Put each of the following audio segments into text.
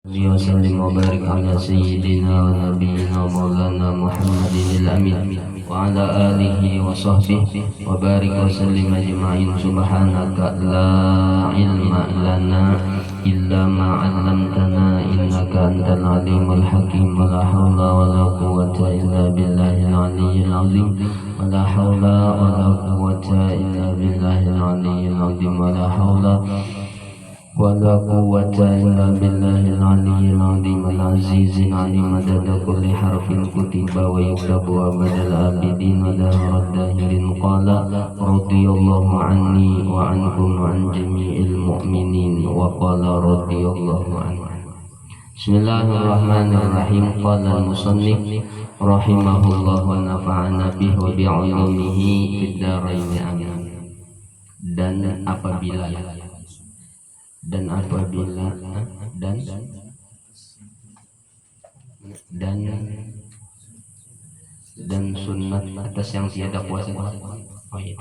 وسلم وبارك على سيدنا ونبينا ومولانا محمد الأمين وعلى آله وصحبه وبارك وسلم أجمعين. سبحانك لا علم لنا إلا ما علمتنا إنك أنت العليم الحكيم. ولا حول ولا قوة إلا بالله العلي العظيم. ولا حول ولا قوة إلا بالله العلي العظيم. ولا حول ولا قوة إلا بالله العلي العظيم العزيز العليم. مدد كل حرف كتب ويكتب أبد الآبدين ودهر الداهرين. قال رضي الله عني وعنكم وعن جميع المؤمنين. وقال رضي الله عنه. بسم الله الرحمن الرحيم. قال المصنف رحمه الله ونفعنا به وبعلومه في الدارين آمين. Dan apabila dan sunnat atas yang tiada kuasa. Oh iya.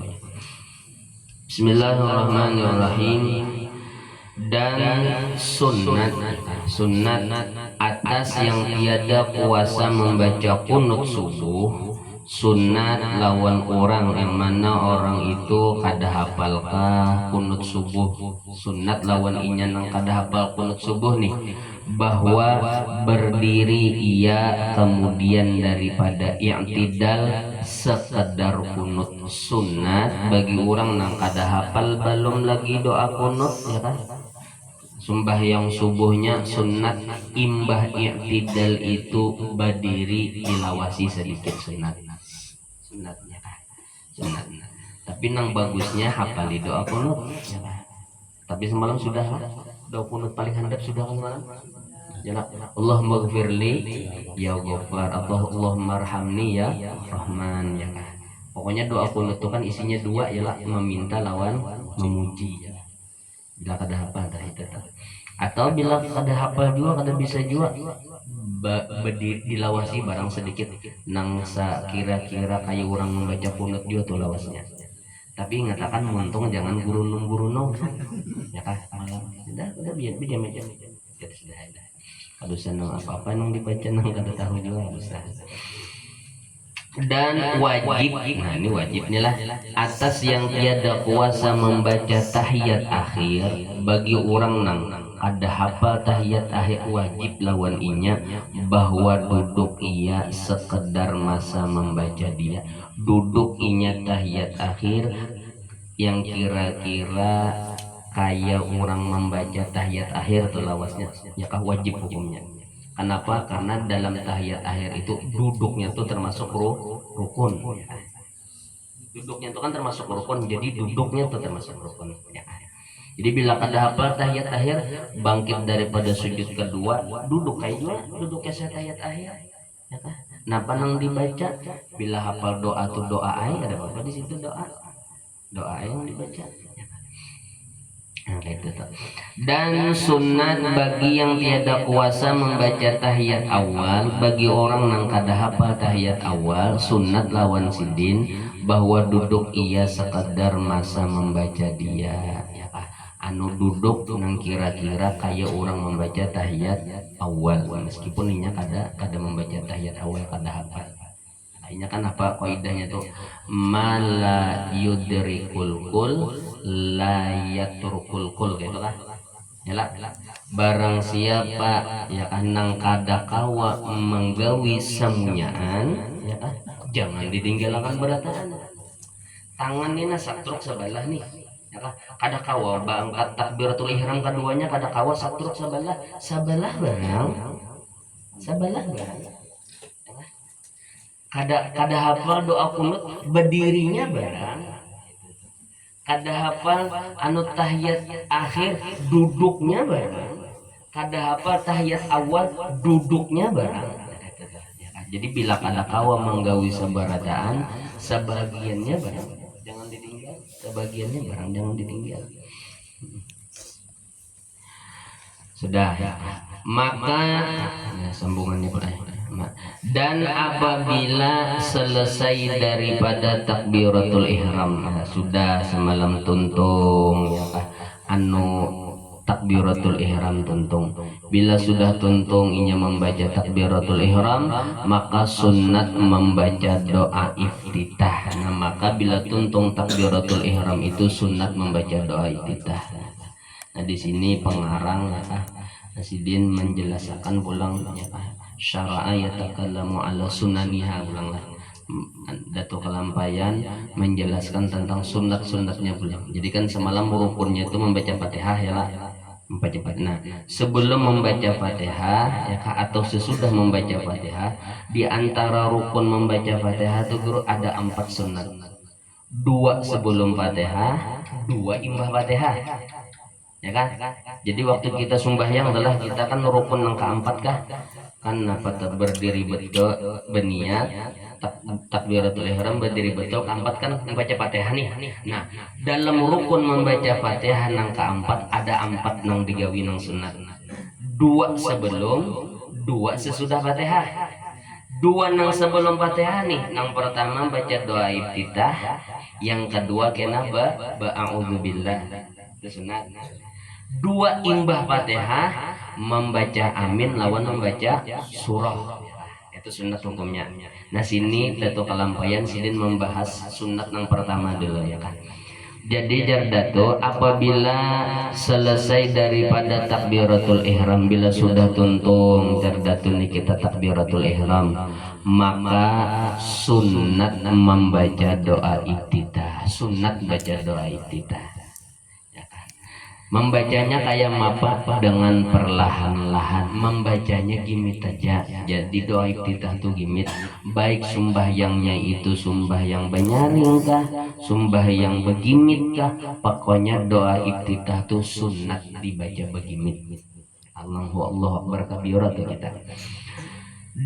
Bismillahirrahmanirrahim. Dan sunnat atas yang tiada kuasa membaca kunut subuh. Sunat lawan orang yang mana orang itu kada hafalkah kunut subuh. Sunat lawan inya nang kada hafal kunut subuh nih, bahwa berdiri ia kemudian daripada i'tidal sekedar kunut. Sunat bagi orang nang kada hafal belum lagi doa kunut, ya kan? Sembahyang subuhnya sunat imbah i'tidal itu berdiri dilawasi sedikit sunatnya. Tapi nang bagusnya hafali doa kunut, ya. Tapi semalam sudah doa kunut paling handap sudah kan semalam. Ya, Allahumma ghfirli ya Ghaffar atau Allahumma arhamni ya Rahman, ya kan. Pokoknya doa kunut itu kan isinya dua, ya lah, meminta lawan memuji, ya. Bila kada hafal dah itu tak. Atau bila kada hafal juga kada bisa juga dilawasi barang sedikit nang kira-kira kayak orang membaca kunut juga tuh lawasnya. Tapi ngatakan muntung jangan gurunung ya kah malam udah biar aja kita sudah ada hadusan nang apa nang dibaca nang kada tahu juga bisa. Dan wajib, nah ini wajibnya lah, atas yang tiada kuasa membaca tahiyat akhir bagi orang nang ada hafal tahiyat akhir wajib lawan inya bahwa duduk ia sekedar masa membaca dia. Duduk inya tahiyat akhir yang kira-kira kayak orang membaca tahiyat akhir tuh lawasnya, ya kah wajib hukumnya. Kenapa? Karena dalam tahiyat akhir itu duduknya tuh termasuk rukun. Duduknya itu kan termasuk rukun, jadi duduknya tuh termasuk rukun. Ya. Jadi bila kada hafal tahiyat akhir, bangkit daripada sujud kedua, duduk kayak juga duduknya saya tahiyat akhir. Ya kan? Napa nang dibaca? Bila hafal doa tuh doa ai, ada apa di situ doa yang dibaca. Dan sunat bagi yang tiada kuasa membaca tahiyat awal, bagi orang nang kada hafal tahiyat awal, sunat lawan sidin bahwa duduk ia sekadar masa membaca dia, ya kah? Anu duduk nang kira-kira kayak orang membaca tahiyat awal, meskipun inya kada membaca tahiyat awal, kada hafal. Ini kan apa kaidahnya tuh, mala yudrikul kul la yatrukul kul, gitu lah. Ya, barang siapa ya kan nang kada kawa menggawi semunyaan, ya kan, jangan ditinggalkan berataan. Tangan ini satruk sebelah nih, ya kan, kada kawa bangkat takbiratul ihram keduanya, kada kawa satruk sebelah barang. Kada hafal doa kunut berdirinya barang, kada hafal anu tahiyat akhir duduknya barang, kada hafal tahiyat awal duduknya barang. Jadi bila kada kawa menggawi sabarataan, sebagiannya barang jangan ditinggal, sebagiannya barang jangan ditinggal. Sudah ya. Maka ya, sambungannya pada. Dan apabila selesai daripada takbiratul ihram, sudah semalam tuntung ya, anu takbiratul ihram tuntung. Bila sudah tuntung inya membaca takbiratul ihram, maka sunnat membaca doa iftitah. Nah, maka bila tuntung takbiratul ihram itu sunnat membaca doa iftitah. Nah, di sini pengarang ya kah Nasidin menjelaskan pulang ya kah syara'a yatakallamu ala sunaniha ulang lah. Datuk Kelampayan menjelaskan tentang sunat-sunatnya pulang. Jadi kan semalam rukunnya itu membaca Fatihah ya lah. Membaca Fatihah. Nah, sebelum membaca Fatihah ya kah atau sesudah membaca Fatihah, di antara rukun membaca Fatihah itu guru ada 4 sunat. 2 sebelum Fatihah, 2 imbah Fatihah. Ya kan? Jadi waktu kita sembahyang adalah kita kan rukun yang keempat kah? Kan apa berdiri betul berniat takbiratul ihram berdiri betul keempat kan membaca Fatihah nih. Nah, dalam rukun membaca Fatihah yang keempat ada 4 nang digawi nang sunat. 2 sebelum, 2 sesudah Fatihah. 2 nang sebelum Fatihah nih. Nang pertama baca doa iftitah, yang kedua kena ba'a'udzubillah. Itu sunat. 2 imbah Fatihah membaca amin lawan membaca surah. Itu sunat hukumnya. Nah, sini Datuk Kelampayan sidin membahas sunat yang pertama dulu ya kan. Jadi Jardatu apabila selesai daripada takbiratul ihram, bila sudah tuntung Jardatu nih kita takbiratul ihram, maka sunat membaca doa iftitah. Sunat baca doa iftitah. Membacanya kayak apa? Dengan perlahan-lahan. Membacanya gimit aja. Jadi doa iftitah tuh gimit. Baik sumbahyangnya itu sumbahyang benyaring kah, sumbahyang begimit kah, pokoknya doa iftitah tuh sunat dibaca begimit. Allahu Akbar kabira tuh kita.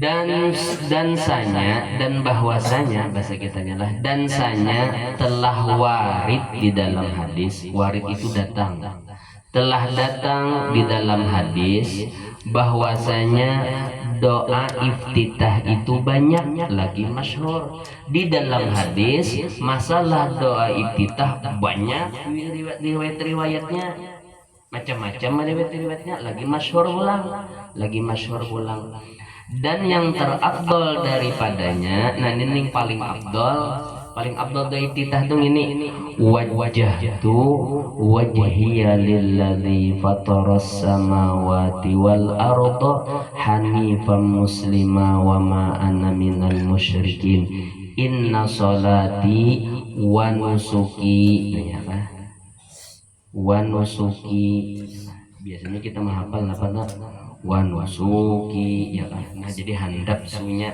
Dan sanya dan bahwasanya bahasa kitanya lah dan sanya telah warid di dalam hadis. Warid itu datang, telah datang di dalam hadis bahwasanya doa iftitah itu banyak lagi masyhur. Di dalam hadis masalah doa iftitah banyak riwayat-riwayatnya, macam-macam riwayat-riwayatnya, lagi masyhur ulang. Dan yang terafdol daripadanya, nah ini paling afdol dari iftitah tuh ini wajjahtu wajhiya lilladzi fataras samawati wal arda hanifan muslima wa ma ana minal musyrikin inna sholati wa nusuki. Wa nusuki biasanya kita menghafal apa wa nusuki ya kan. Nah, jadi handap sunya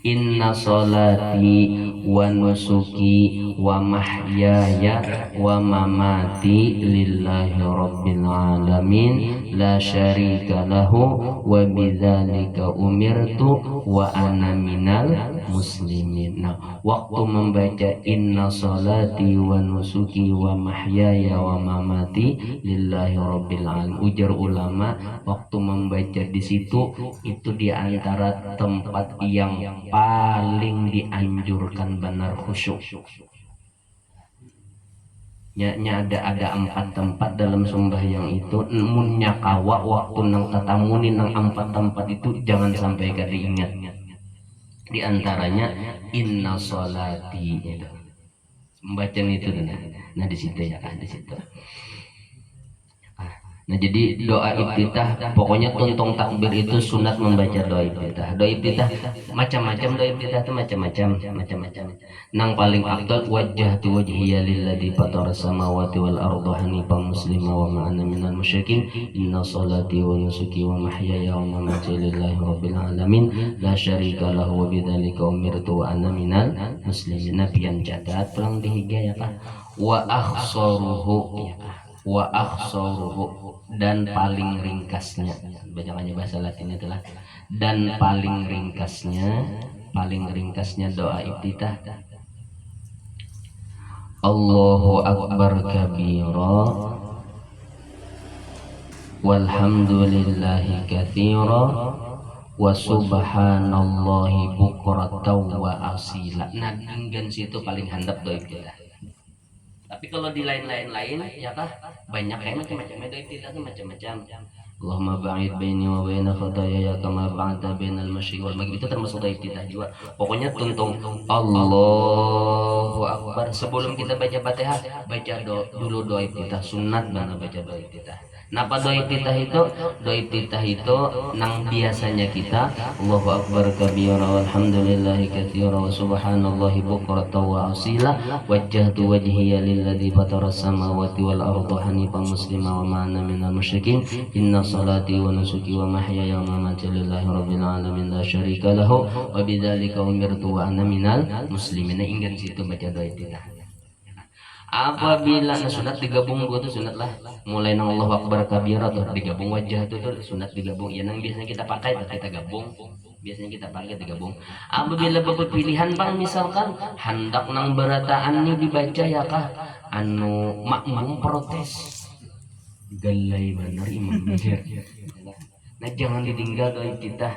inna sholati wa nusuki wa mahyaya wa mamati lillahi rabbil alamin la syarika lahu wa bidzalika umirtu wa ana minal muslimin. Nah, waktu membaca inna sholati wa nusuki wa mahyaya wa mamati lillahi rabbil alamin, ujar ulama waktu membaca di situ itu di antara tempat yang paling dianjurkan benar khusyuk. Ada 4 tempat dalam sembahyang itu, mun nyakawa waktu nang tatamuni nang 4 tempat itu jangan sampai gak diingat. Di antaranya inna sholati itu. Membaca itu nah di situ ya kan di situ. Nah, jadi doa iftitah pokoknya tuntung takbir itu sunat membaca doa iftitah. Doa iftitah macam-macam, doa iftitah itu macam-macam. Nang paling afdal wajjahtu wajhiya lilladzi fataras samawati wal arda hanifan muslima wa ma ana minal musyrikin inna sholati wa nusuki wa mahyaya wa mamati lillahi rabbil alamin la syarika lahu wa bidzalika umirtu wa ana minal muslimin. Nabiyan catat pulang dihiga ya kah. Wa akhsaruhu ya kah. Wa akhsaruhu dan paling ringkasnya, bacaannya bahasa Latinnya adalah dan paling ringkasnya doa iftitah Allahu Akbar kabira walhamdulillahi katsira wa subhanallahi bukratan wa asila. Nah, dengan situ paling handap doa iftitah. Tapi kalau di lain-lain ya kah banyak kayak macam-macam doa iftitah itu macam-macam. Allahumma ba'id baini wa baina khataaya kama ba'adta bainal masyriqi wal maghrib, itu termasuk doa iftitah juga. Pokoknya tuntung Allahu Akbar sebelum kita baca Fatihah, baca dulu doa iftitah, sunat banget baca doa iftitah. Napa doa iftitah itu? Doa iftitah itu nang biasanya kita Allahu Akbar kabira walhamdulillahi katsira wa subhanallahi bukratan wa asila wajjahtu wajhiya lilladzi fatara samawati wal arda hanifan muslima wa ma ana minal musyrikin inna salati wa nusuki wa mahyaya wa mamati lillahi rabbil alamin la syarika lahu wa bidzalika umirtu wa ana minal muslimin. Ingin situ baca doa iftitah. Apabila sunat digabung dua tuh sunat lah, mulai nang Allahu Akbar kabira tuh digabung, wajah tuh sunat digabung ya, nang biasanya kita pakai kita gabung, biasanya kita pakai kita gabung. Apabila berpilihan bang misalkan hendak nang berataan nih dibaca ya kah anu makmum protes galai benar imamnya. Nah jangan ditinggal doa kita,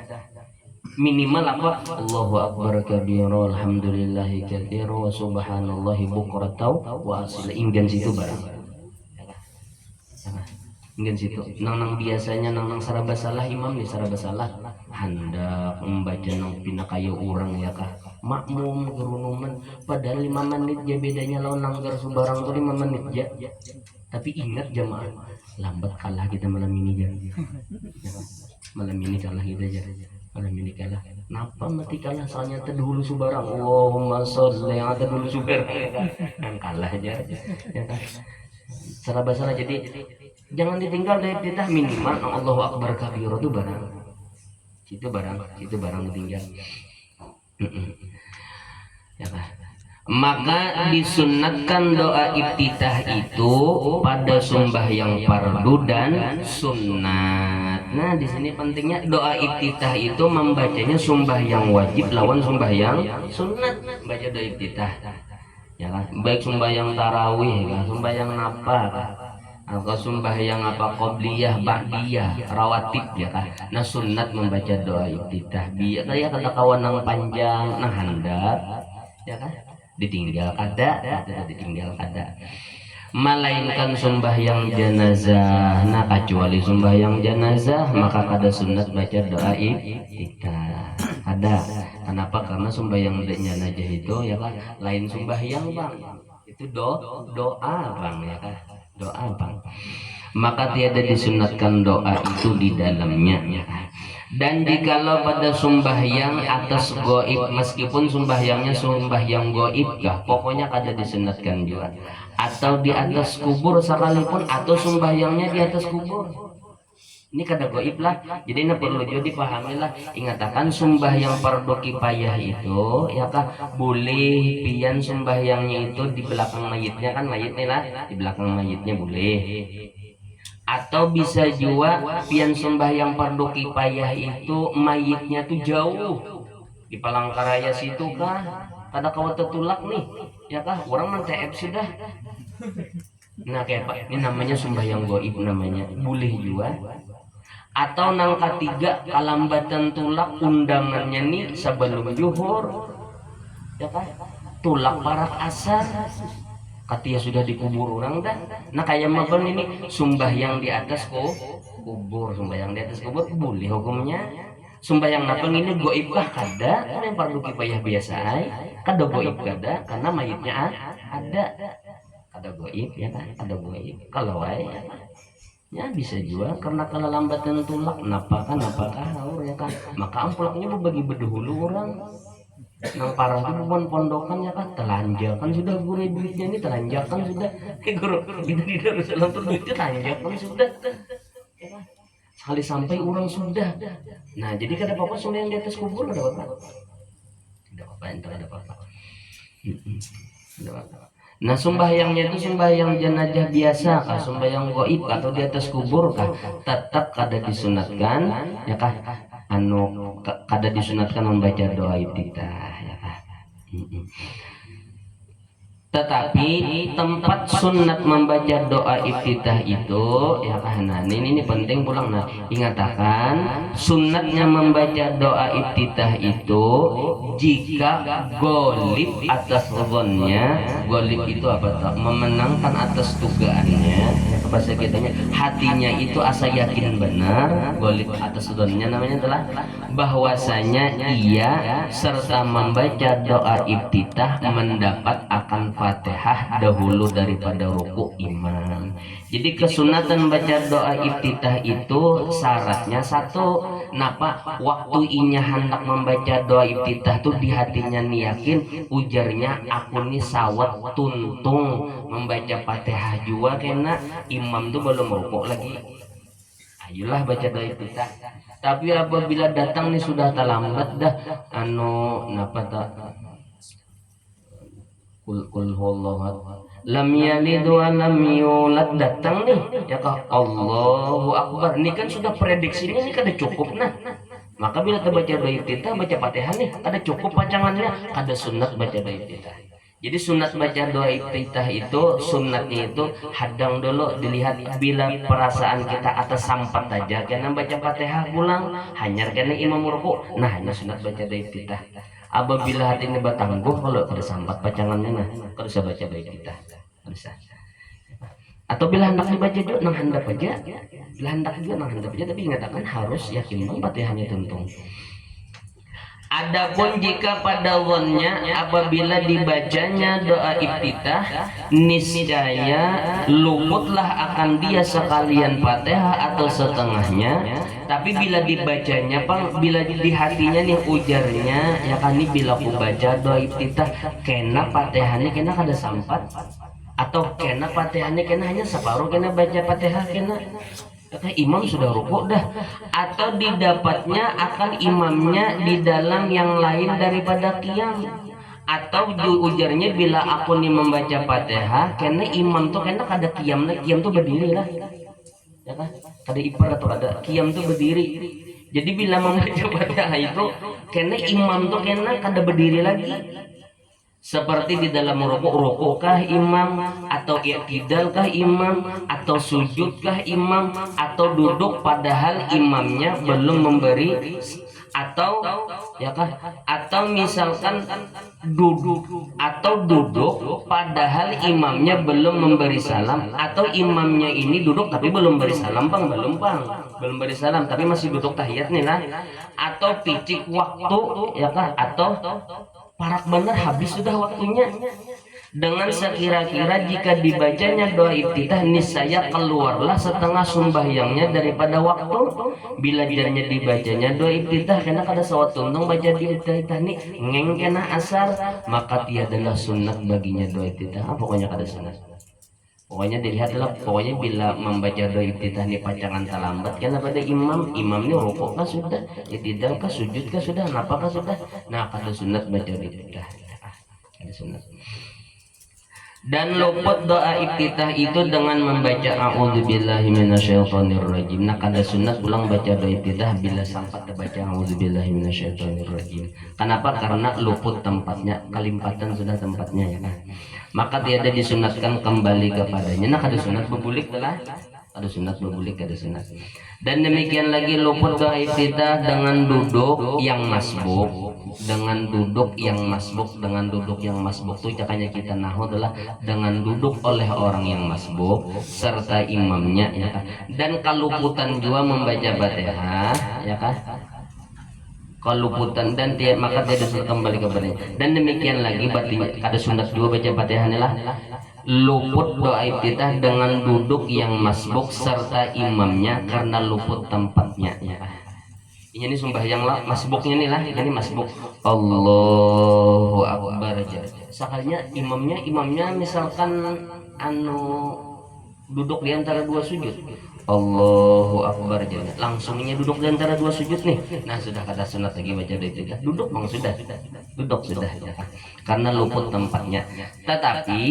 minimal apa Allahu Akbar kabira alhamdulillahi katsira wa subhanallahi bukratan wa asila. Inggan situ barang inggan situ nang biasanya nang saraba salah imam nih saraba salah hendak membaca nang pinakayo orang ya kah makmum gerunuman padahal 5 menit ya bedanya lawan nanggar subarang tuh 5 menit ya. Tapi ingat jamaah lambat kalah kita malam ini ya, malam ini kalah kita aja, malam ini kalah. Napa mati kalah soalnya terdahulu subarang. Allahumma sholli yang terdahulu subar kan kalah aja ya kan. Salah basalah jadi jangan ditinggal dari iftitah, minimal Allahu Akbar kabira itu barang. Itu barang ditinggal. Ya kan. Maka disunatkan doa iftitah itu pada sembahyang fardu dan sunat. Nah, di sini pentingnya doa iftitah itu membacanya sembahyang wajib lawan sembahyang sunat. Baca doa iftitah. Ya kan? Baik sembahyang tarawih, kan? Sembahyang nafil, atau sembahyang apa qobliyah, ba'diyah, rawatib ya kan. Nah, sunat membaca doa iftitah. Biar ya kada kawan nang panjang, nang handap, ya kan? Ditinggal kada, ditinggal kada. Melainkan sembahyang jenazah. Nah kecuali sembahyang jenazah maka kada sunat baca doa iftitah. Kada. Kenapa? Karena sembahyang jenazah itu ya kan lain sembahyang bang. Itu doa bang ya kan. Doa bang. Maka tiada disunatkan doa itu di dalamnya ya kan. Dan jikalau pada sembahyang atas goib, meskipun sembahyangnya sembahyang goib ya, pokoknya kada disunatkan juga. Atau di atas kubur sekalipun, atau sembahyangnya di atas kubur, ini kada goib lah. Jadi ini perlu juga dipahami lah. Ingatakan sembahyang fardu kifayah itu ya kah boleh pian sembahyangnya itu di belakang mayitnya kan, mayitnya lah di belakang mayitnya boleh. Atau bisa juga pian sembahyang fardu kifayah itu mayitnya tuh jauh di Palangkaraya situ kah kada kawat tertulak nih ya kah orang mentep sudah. Nah kayak apa ini namanya sembahyang goib namanya, boleh juga. Atau nang ketiga kalambatan tulak undangannya nih sebelum zuhur ya kah tulak parak asar katia sudah dikubur orang dah. Nah kayak makan ini sembahyang di atas kubur, sembahyang di atas kubur boleh hukumnya. Sembahyang napang ini goib kah kada, karena yang fardu kifayah biasa kada goib kada, karena mayitnya ada. Kada goib ya kan, kada goib. Kalau ya bisa juga karena kelalambatan tulak napakah ya kan. Maka ampulaknya berbagi berdahulu orang. Nang parah itu bukan pondokan ya kan, telanjakan sudah gurih duitnya ini, telanjakan sudah guru di Darussalam tuh duitnya telanjakan sudah ya kan? Sekali sampai orang sudah. Nah jadi kada apa-apa sembahyang di atas kubur kada apa-apa, tidak apa-apa ente kada apa-apa. Nah sembahyangnya itu sembahyang jenazah biasa kah, sembahyang goib atau di atas kubur kah, tetap kada disunatkan ya kah kada disunatkan membaca doa iftitah ya kah. Tetapi tempat sunat membaca doa iftitah itu ya kan, nah ini penting pulang, nah ingatakan sunatnya membaca doa iftitah itu jika golib atas zonnya. Golib itu apa tak? Memenangkan atas dugaannya, bahasa kitanya hatinya itu asa yakin benar. Golib atas zonnya namanya adalah bahwasanya ia serta membaca doa iftitah mendapat akan Fatihah dahulu daripada ruku imam. Jadi kesunatan baca doa iftitah itu syaratnya satu, napa waktu inya hendak membaca doa iftitah tuh di hatinya yakin, ujarnya aku nih sawat tuntung membaca Fatihah juga kena imam tuh belum ruku lagi, ayolah baca doa iftitah. Tapi apabila datang nih sudah terlambat dah, napa tak kul huwallahu lam yalid wa lam yulad, datang nih ya kah Allahu akbar, ini kan sudah prediksinya ini kada cukup. Nah maka bila kita baca doa iftitah baca Fatihah nih kada cukup pacangannya, kada sunat baca doa iftitah. Jadi sunat baca doa iftitah itu sunatnya itu hadang dulu dilihat bila perasaan kita atas sampat aja karena baca Fatihah pulang hanya karena imam ruku, nah hanya sunat baca doa iftitah. Apabila hati ini bertangguh kalau kada sampat pacangannya, nah kada usah baca doa iftitah, bisa. Atau bila hendak dibaca juga nang handap aja, bila hendak juga nang handap aja, tapi ingatakan harus yakin bang Fatihahnya tuntung. Adapun jika pada zonnya apabila dibacanya doa iftitah niscaya luputlah akan dia sekalian Fatihah atau setengahnya. Tapi bila dibacanya bang, bila di hatinya nih ujarnya ya kan nih bila aku baca doa iftitah kena Fatihahnya kena kada sampat, atau kena Fatihahnya kena hanya separuh kena baca Fatihah kena imam sudah rukuk dah, atau didapatnya akan imamnya di dalam yang lain daripada qiyam, atau ujarnya bila aku nih membaca Fatihah kena imam tuh kena kada qiyam, qiyam tuh berdiri lah ya kan, kada ipar atau kada qiyam tuh berdiri. Jadi bila membaca Fatihah itu kena imam tuh kena kada berdiri lagi, seperti di dalam rukukah imam, atau i'tidalkah imam, atau sujudkah imam, atau duduk padahal imamnya belum memberi, atau ya kah, atau misalkan duduk padahal imamnya belum memberi salam, atau imamnya ini duduk tapi belum beri salam belum beri salam tapi masih duduk tahiyat nih lah, atau picik waktu ya kah, atau parak benar habis sudah waktunya. Dengan sekira-kira jika dibacanya doa iftitah niscaya keluarlah setengah sembahyangnya daripada waktu. Bila jarnya dibacanya doa iftitah karena kada sawat tuntung baca di iftitah nih ngeng kena asar, maka tiadalah sunat baginya doa iftitah. Pokoknya kada sunat. Pokoknya dilihatlah, pokoknya bila membaca doa iftitah nih pacangan terlambat karena pada imamnya rukuk kah sudah, i'tidal kah, sujud kah sudah, napakah sudah, nah kada sunat baca doa iftitah, kada sunat. Dan luput doa iftitah itu dengan membaca a'udzubillahi minasyaitonirrajim. Nah kada sunat ulang baca doa iftitah bila sampai terbaca a'udzubillahi minasyaitonirrajim. Kenapa? Karena luput tempatnya, kalimpatan sudah tempatnya ya kan. Maka tiada disunatkan kembali kepadanya. Nah kada sunat bebulik telah, kada sunat bebulik, kada sunat. Dan demikian lagi luput doa iftitah dengan duduk yang masbuk. Dengan duduk yang masbuk, dengan duduk yang masbuk itu cakanya kita nahu adalah dengan duduk oleh orang yang masbuk serta imamnya ya kan. Dan kaluputan juga membaca Fatihah ya kan, kaluputan dan maka dia disuruh kembali kepadanya. Dan demikian lagi berarti ada sunat juga baca Fatihah lah luput doa iftitah dengan duduk yang masbuk serta imamnya karena luput tempatnya ya kan. Ini sembahyang lah masbuknya nih lah, ini masbuk Allahu Akbar aja. Sekalinya imamnya misalkan duduk di antara dua sujud Allahu Akbar aja, langsungnya duduk di antara dua sujud nih. Nah sudah kata sunat lagi baca doa itu duduk bang sudah ya. Karena luput tempatnya. Tetapi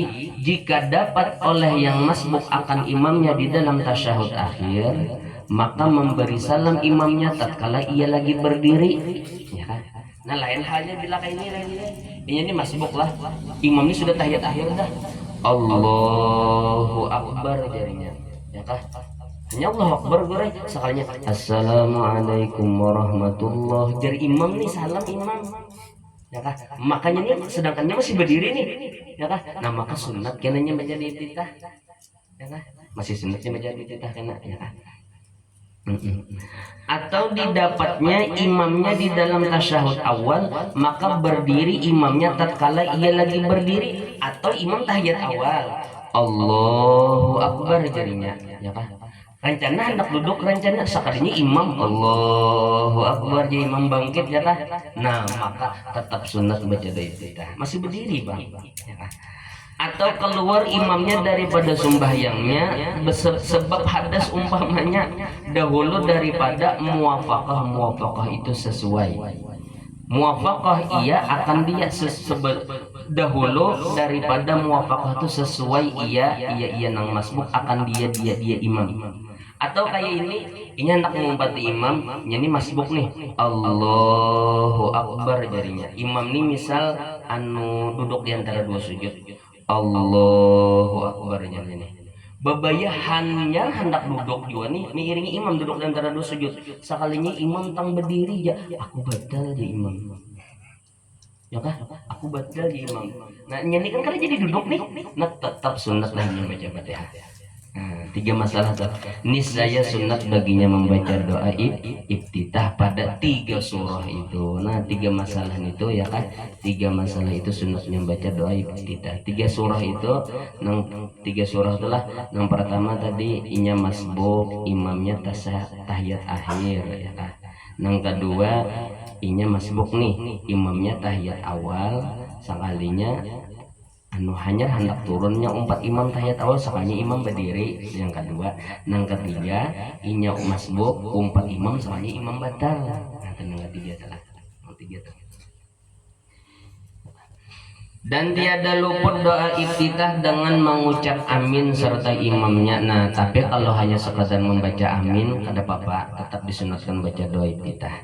jika dapat oleh yang masbuk akan imamnya di dalam tasyahud akhir, maka memberi salam imamnya tatkala ia lagi berdiri ya kan. Nah lain halnya bila kayak ini lainnya. Ini masbuk lah. Imam ini sudah tahiyat akhir dah. Allahu Akbar jarinya. Ya kah? Hanya Allahu Akbar gore sekalinya Assalamualaikum warahmatullah. Jari imam nih salam imam. Ya kah? Makanya nih sedangkannya masih berdiri nih. Ya kah? Nah maka sunat kenanya menjadi iftitah. Ya kah? Masih sunatnya menjadi iftitah kena ya kah? Atau didapatnya imamnya di dalam tasyahud awal maka berdiri imamnya tatkala ia lagi berdiri atau imam tahiyat awal Allahu Akbar jadinya ya kan rencana hendak duduk rencana sekalinya imam Allahu Akbar jadi imam bangkit ya kan nah maka tetap sunat baca doa iftitah masih berdiri bang ya kan? Atau keluar imamnya daripada sembahyangnya sebab hadas umpamanya dahulu daripada muwafaqah itu sesuai muwafaqah ia akan dia dahulu daripada muwafaqah itu sesuai ia nang masbuk akan dia imam atau kayak ini hendak mengumpati imam ini masbuk nih Allahu Akbar jarinya imam nih misal anu duduk di antara dua sujud Allahu Akbar ini. Bebayahannya hendak duduk juga nih mengiringi imam duduk di antara dua sujud. Sekalinya imam tang berdiri ya, aku batal ya imam. Ya kah? Aku batal ya imam. Nah, ini kan karena jadi duduk nih. Nah, tetap sunat lainnya baca Fatihah. Nah, tiga masalah tuh. Niscaya sunat baginya membaca doa iftitah pada tiga surah itu. Nah, tiga masalah itu ya kan. Tiga masalah itu sunatnya membaca doa iftitah. Tiga surah itu, tiga surah itulah. Yang pertama tadi inya masbuk, imamnya tahiyat akhir ya kan. Yang kedua inya masbuk nih, imamnya tahiyat awal, sekalinya anu hanya hendak turunnya umpat imam tahiyat awal sekalinya imam berdiri yang kedua yang ketiga inya masbuk umpat imam sekalinya imam batal nah yang ketiga salah dan tiada luput doa iftitah dengan mengucap amin serta imamnya nah tapi kalau hanya sekadar membaca amin kada apa-apa tetap disunatkan baca doa iftitah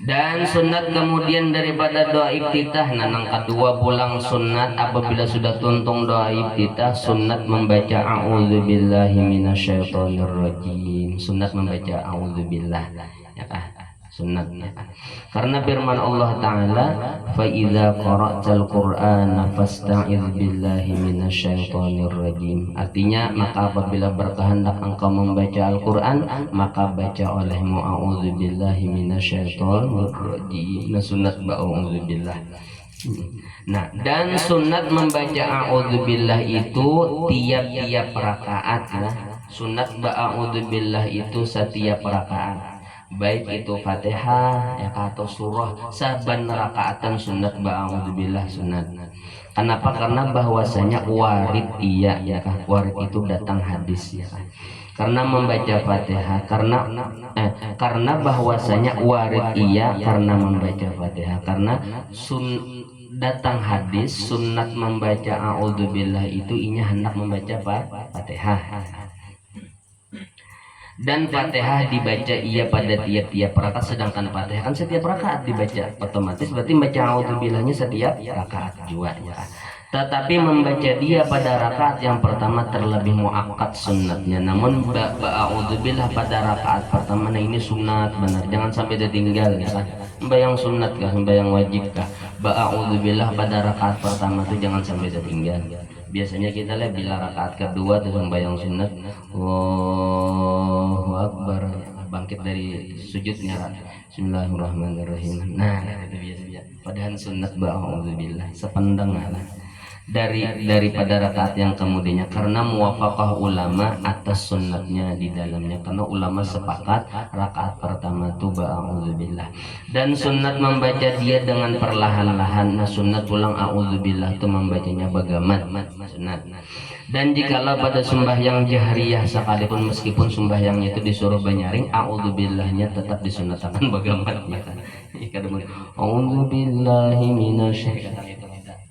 dan sunat kemudian daripada doa iftitah nanang kedua pulang sunat apabila sudah tuntung doa iftitah sunat membaca a'udzubillahi minasyaitonirrajim sunat membaca a'udzubillah ya kah sunat ya kah? Karena firman Allah taala fa idza qara'tal qur'ana fasta'idz billahi minasyaitonirrajim artinya maka apabila berkehendak engkau membaca Al-Qur'an maka baca olehmu a'udzubillahi minasyaitonirrajim nah sunat ba'udzubillah. Nah dan sunat membaca a'udzubillah itu tiap-tiap rakaat lah sunat ba'udzubillah itu setiap rakaat baik itu Fatihah ya atau surah saban rakaatan sunat ba'udzubillah sunat. Kenapa? Karena bahwasanya warid iya ya kah warid itu datang hadis ya kah. Karena membaca Fatihah karena bahwasanya warid iya karena membaca Fatihah karena datang hadis sunat membaca a'udzubillah itu inya hendak membaca Fatihah. Dan Fatihah dibaca ia pada tiap-tiap rakaat sedangkan Fatihah kan setiap rakaat dibaca otomatis berarti baca a'udzubillahnya setiap rakaat juga ya. Tetapi membaca dia pada rakaat yang pertama terlebih muakkad sunnatnya namun ba'udzubillah pada rakaat pertama nah ini sunat benar jangan sampai tertinggal ya kan sembahyang sunat kah sembahyang wajib kah ba'udzubillah pada rakaat pertama itu jangan sampai tertinggal. Biasanya kita lihat bila rakaat kedua tuh sembahyang sunat Allahu Akbar bangkit dari sujudnya Bismillahirrahmanirrahim nah itu biasanya padahal sunat ba'udzubillah sependang lah daripada rakaat yang kemudiannya karena muwafaqah ulama atas sunnatnya di dalamnya karena ulama sepakat rakaat pertama itu ba'udzubillah dan sunnat membaca dia dengan perlahan-lahan nah sunnat pulang a'udzubillah itu membacanya bagaimana sunat dan jikalau pada sembahyang jahriyah sekalipun meskipun sembahyangnya itu disuruh banyaring a'udzubillahnya tetap disunatkan bagaimana ya kan a'udzubillahi minasyaitonir rajim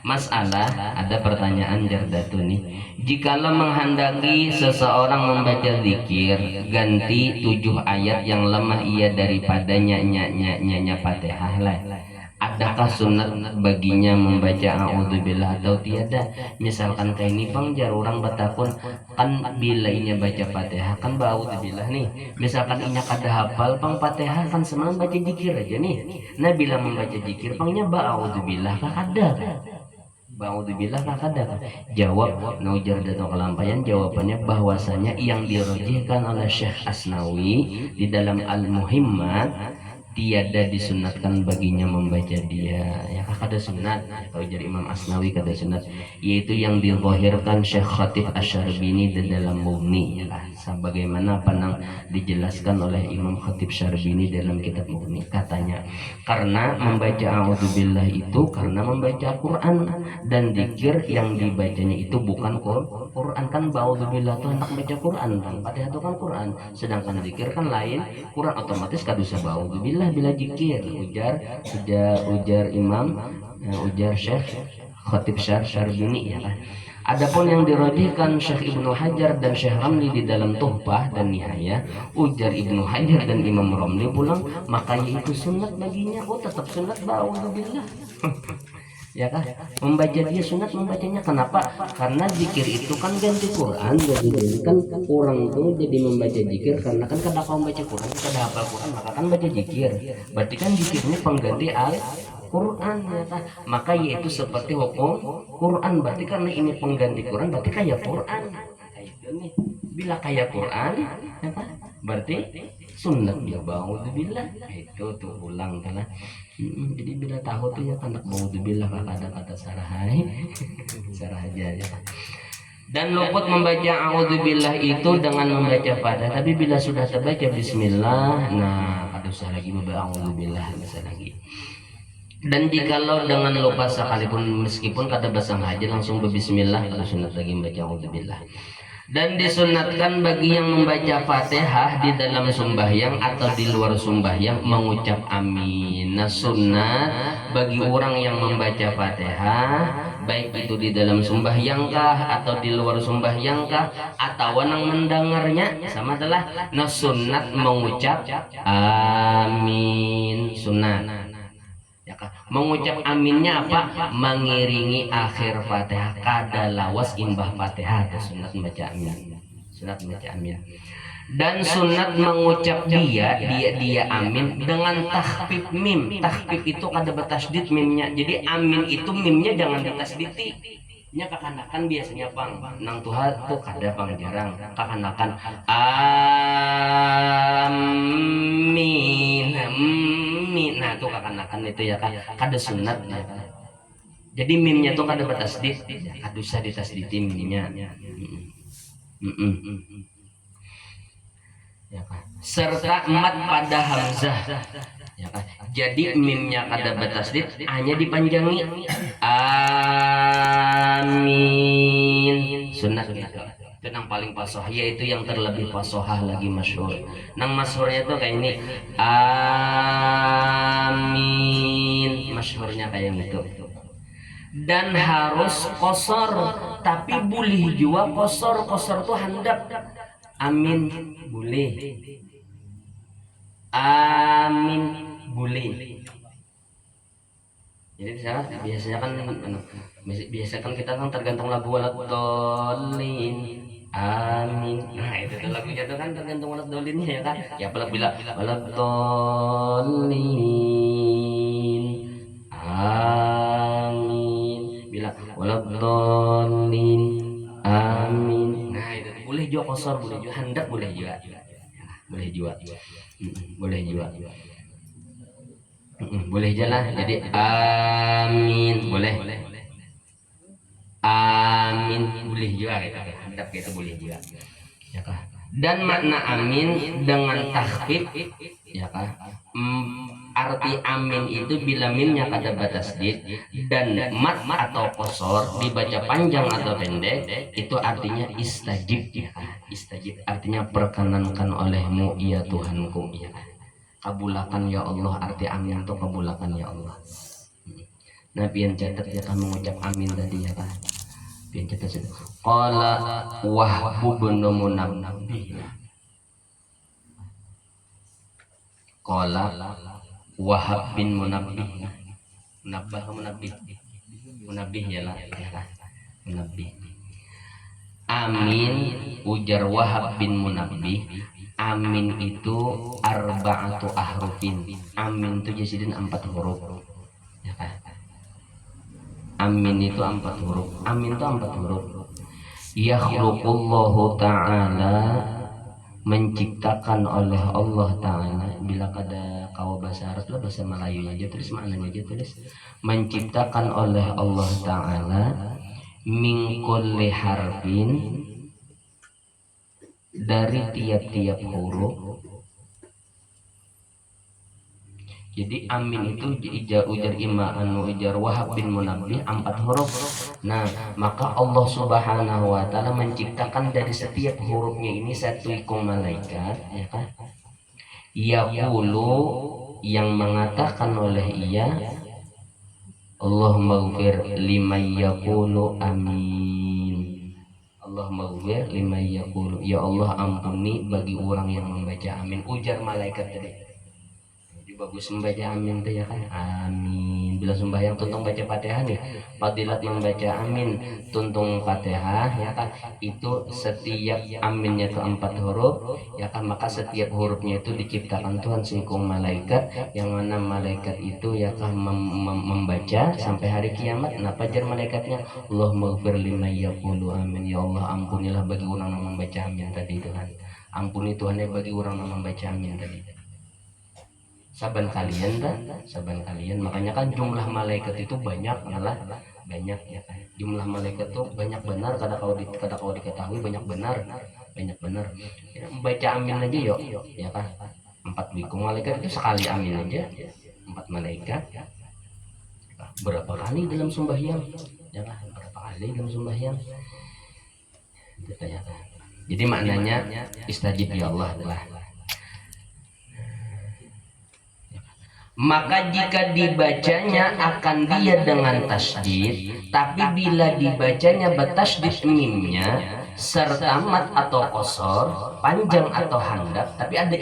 Masalah ada pertanyaan Jardatu nih. Jikalau menghendaki seseorang membaca zikir ganti 7 ayat yang lemah ia daripadanya nya Fatihah lah. Adakah sunat baginya membaca a'udzubillah atau tiada? Misalkan kayak ini pang jar orang batakun kan bila inya baca Fatihah kan ba'udzubillah nih. Misalkan inya kada hafal pang Fatihah kan semalam baca zikir aja nih. Nah bila membaca zikir pangnya ba'udzubillah kah kada? Ba'udzubillah kah kada? Jawab naujar dato kelampayan jawabannya bahwasanya yang dirojihkan oleh Syekh Asnawi di dalam Al-Muhimmat tiada disunatkan baginya membaca dia ya kada sunat atau jadi Imam Asnawi kada sunat, yaitu yang dizahirkan Syekh Khatib Asy-Syarbini di dalam Mughni ya, sebagaimana panang dijelaskan oleh Imam Khatib Syarbini dalam kitab Mughni. Katanya karena membaca a'udzubillah itu karena membaca Quran dan zikir yang dibacanya itu bukan Quran. Kan ba'udzubillah itu hendak baca Quran kan Fatihah itu kan Quran, sedangkan zikir kan lain Quran, otomatis kadusa ba'udzubillah bila zikir. Ujar Imam ujar Syekh Khatib Syarbini ya kan. Adapun yang dirojihkan Syekh Ibnu Hajar dan Syekh Ramli di dalam Tuhfah dan Nihayah, ujar Ibnu Hajar dan Imam Ramli pulang, makanya itu sunat baginya. Oh tetap sunat ba'udzubillah. Ya kan, membaca dia sunat membacanya. Kenapa? Karena zikir itu kan ganti Quran. Jadi kan orang itu jadi membaca zikir karena kan kada kau membaca Quran, kada hafal Quran, maka kan baca zikir. Berarti kan zikirnya pengganti Quran ya kan? Maka yaitu seperti hukum Quran. Berarti karena ini pengganti Quran, berarti kayak Quran. Bila kayak Quran ya kan? Berarti sunat dia ba'udzubillah. Itu tuh ulang karena jadi bila tahu tuh ya anak ba'udzubillah kata sarahai sarah aja ya. Dan luput membaca a'udzubillah itu dengan membaca Fatihah. Tapi bila sudah terbaca bismillah, nah kada usah lagi membaca a'udzubillah bisa lagi. Dan jikalau dengan lupa sekalipun meskipun kada basang haji langsung berbismillah, kada sunat lagi membaca a'udzubillah. Dan disunatkan bagi yang membaca Fatihah di dalam sembahyang atau di luar sembahyang mengucap amin. Nah sunat bagi orang yang membaca Fatihah baik itu di dalam sembahyang kah atau di luar sembahyang kah atau yang mendengarnya sama adalah nah sunat mengucap amin sunat. Mengucap aminnya apa? Mengiringi akhir Fatihah kada lawas imbah Fatihah. Sunat membaca amin. Sunat membaca amin. Dan sunat mengucap dia amin dengan tahfif mim. Tahfif itu kada bertasdid mimnya. Jadi amin itu mimnya jangan ditasditi. Nya kakanakan biasanya pang nang Tuhan tuh kada pang jarang kakanakan amin. Nah tuh kakanakan itu ya kan kada sunat ya kan. Jadi mimnya tuh kada bertasdid, kada usah ditasditi mimnya. Ya kan. Serta mat pada hamzah. Ya kan? Jadi mimnya kada bertasdid hanya dipanjangi amin sunat gitu. Itu yang paling fasoh, yaitu yang terlebih fasohah lagi masyhur. Nang masyhurnya tuh kayak ini amin, masyhurnya kayak gitu. Dan harus kosor, tapi boleh juga kosor tuh handap amin boleh, amin boleh. Jadi biasanya kan kita kan tergantung lagu waladhdallin amin. Nah itu tuh lagunya tuh kan tergantung waladhdallinnya ya kan. Ya bila waladhdallin amin, bila waladhdallin amin. Nah itu tuh boleh juga kosor, boleh juga hendak, boleh juga boleh juga boleh juga boleh jalan. Jadi amin boleh, amin boleh juga gitu, hendak gitu boleh juga ya kah. Dan makna amin dengan takhfif ya kah. Arti amin itu bila mimnya kada batasdid dan mat atau kosor dibaca panjang atau pendek itu artinya istajib ya kah. Istajib artinya perkenankan olehmu ya Tuhanku ya kah. Kabulakan ya Allah, arti amin itu kabulakan ya Allah. Nah pian catat ya kan mengucap amin tadi ya kan. Pian catat itu. Qala Wahb bin Munabbih. Qala Wahab bin Munabbih. Munabbih ya lah. Munabbih. Amin ujar Wahab bin Munabbih. Amin itu arba'atu ahrufin. Amin itu jasidin 4 huruf. Ya kan? Amin itu 4 huruf. Amin itu 4 huruf. Yakhluqullahu ta'ala, menciptakan oleh Allah Ta'ala. Bila kada kau bahasa Arab lah, bahasa Melayu aja tulis, maknanya aja tulis. Menciptakan oleh Allah Ta'ala min kulli harfin, dari tiap-tiap huruf. Jadi amin itu ujar ujar Wahab bin Munabbih 4 huruf. Nah maka Allah Subhanahu wa ta'ala menciptakan dari setiap hurufnya ini satu ikon malaikat, ya kan, yaqulu, yang mengatakan oleh ia, Allahumma ghfir liman yaqulu amin. Allahumma ghfir liman yaqulu, ya Allah ampuni bagi orang yang membaca amin. Ujar malaikat tadi. Jadi bagus membaca amin tuh ya kan. Amin. Bila sembahyang tuntung baca Fatihah nih, fadilat membaca amin tuntung Fatihah ya kan. Itu setiap aminnya itu 4 huruf ya kan, maka setiap hurufnya itu diciptakan Tuhan singkung malaikat, yang mana malaikat itu ya kan membaca sampai hari kiamat. Nah pajar malaikatnya, Allahumma ghfir liman yaqulu amin, ya Allah ampunilah bagi orang yang membaca amin tadi Tuhan. Ampuni Tuhan ya bagi orang yang membaca amin tadi. Saban kalian dah, saban kalian. Makanya kan jumlah malaikat itu banyak, malah banyak ya kan. Jumlah malaikat itu banyak benar, kada kau diketahui banyak benar, banyak benar. Ya, membaca amin aja yuk, ya kan. 4 bikung malaikat itu sekali amin aja, 4 malaikat. Berapa kali dalam sembahyang? Ya kan, berapa kali dalam sembahyang? Jadi maknanya istajib ya Allah lah. Maka jika dibacanya akan dia dengan tasydid, tapi bila dibacanya bertasydid mimnya serta mat atau qasar, panjang atau handap, tapi ada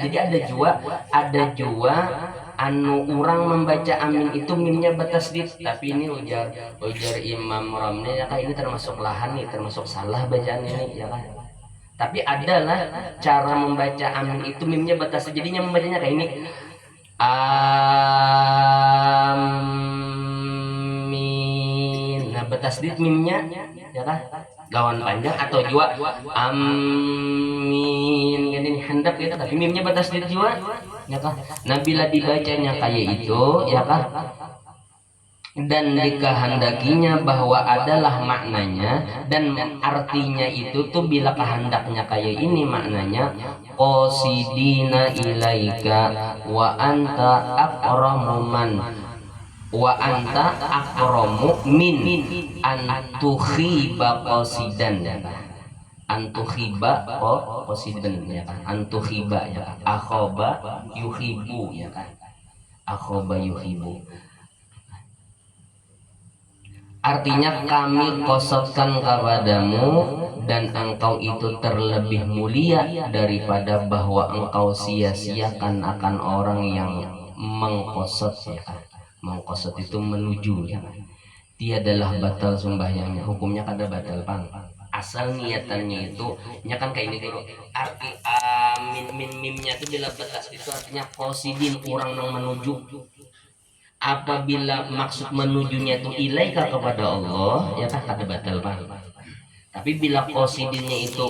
juga anu orang membaca amin itu mimnya bertasydid, tapi ini ujar Imam Ramli ya kan, ini termasuk lahan nih, termasuk salah bacaan ini ya kan. Tapi adalah cara membaca amin itu mimnya bertasydid, jadinya membacanya kayak ini. Amin. Nah bertasydid mimnya ya kan, gawan panjang atau juga amin ini handap gitu, tapi mimnya bertasydid juga ya kan. Nah bila dibacanya kayak itu ya kan, dan dikehendakinya bahwa adalah maknanya dan artinya itu tuh bila kehendaknya kayak ini maknanya, qasidina ilaika wa anta aqramu min antukhiba qasidan qasidan ya kan, antukhiba ya kan, akhoba yuhibu ya kan, akhoba yuhibu. Artinya kami kosotkan kepadamu dan engkau itu terlebih mulia daripada bahwa engkau sia-siakan akan orang yang mengkosot ya. Mengkosot itu menuju ya. Dia adalah batal sembahyangnya, hukumnya kada batal pang. Asal niatannya itu nya kan kayak ini dulu. Arti mimnya itu bila batas itu artinya qasidin, orang yang menuju. Apabila maksud menujunya itu ilaika kepada Allah ya kan kada batal bang. Tapi bila qasidinnya itu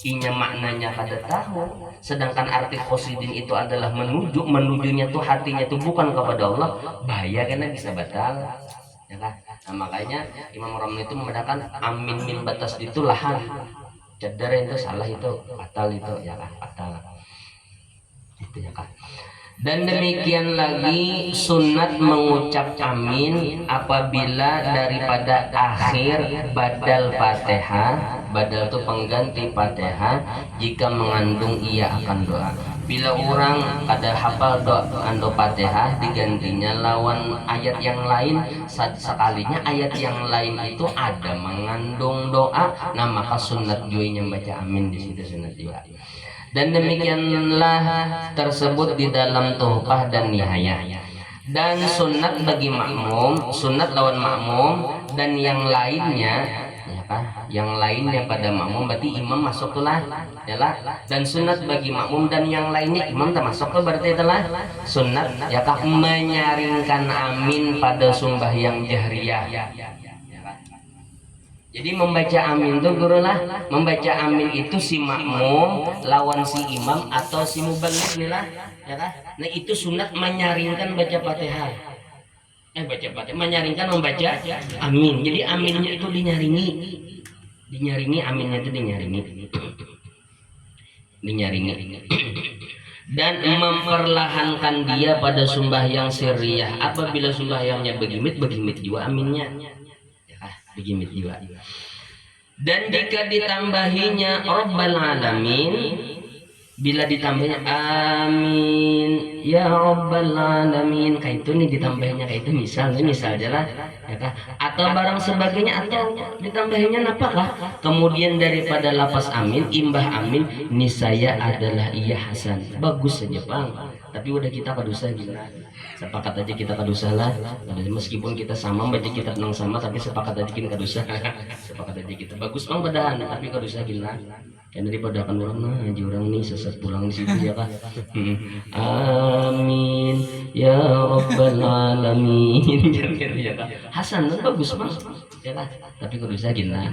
inya maknanya kada tahu, sedangkan arti qasidin itu adalah menujunya tuh hatinya tuh bukan kepada Allah, bahaya karena bisa batal ya kan. Nah, makanya Imam Ramli itu membedakan amin min batas itu lahan cedera itu salah, itu batal itu ya kan, batal itu ya kan. Dan demikian lagi sunat mengucap amin apabila daripada akhir badal Fatihah, badal itu pengganti Fatihah, jika mengandung ia akan doa. bila orang kada hafal ando Fatihah digantinya lawan ayat yang lain, sekalinya ayat yang lain itu ada mengandung doa, nah maka sunat juga baca amin di situ, sunat juga. Dan demikianlah tersebut di dalam Tuhfah dan Nihayah. Dan sunat bagi makmum, sunat lawan makmum dan yang lainnya, ya kah? Yang lainnya pada makmum berarti imam masuk telah, ya lah. Dan sunat bagi makmum dan yang lainnya imam termasuk ke berarti telah sunat, ya kah? Menyaringkan amin pada sembahyang jahriyah. Jadi membaca amin itu guru lah, membaca amin itu si makmum lawan si imam atau si muballigh nih lah, ya kan? Nah itu sunat menyaringkan baca Fatihah. Baca Fatihah, menyaringkan membaca amin. Jadi aminnya itu dinyaringi aminnya itu dinyaringi. Dan memperlahankan dia pada sembahyang sirriyah. Apabila sembahyangnya begimit juga aminnya. Begimit juga. Dan jika ditambahinya Rabbal Alamin, bila ditambahnya amin ya Rabbal Alamin, kayak itu nih ditambahnya kayak itu misal aja lah, ya kah? Atau barang sebagainya, atau ditambahinya apakah? Kemudian daripada lapas amin, imbah amin, nisaya adalah iya hasan. Bagus saja bang. Tapi udah kita kadusa gila. Sepakat aja kita kadusa lah. Meskipun kita sama baca kitab nang sama, tapi sepakat aja kita kadusa. Sepakat aja kita. Bagus bang badahan, tapi kadusa gila. Kan daripada akan orang nah aja orang nih sesat pulang di situ ya kah. Amin ya Rabbal Alamin. Ya kah. Hasan kan bagus bang. Ya kah. Tapi kadusa gila.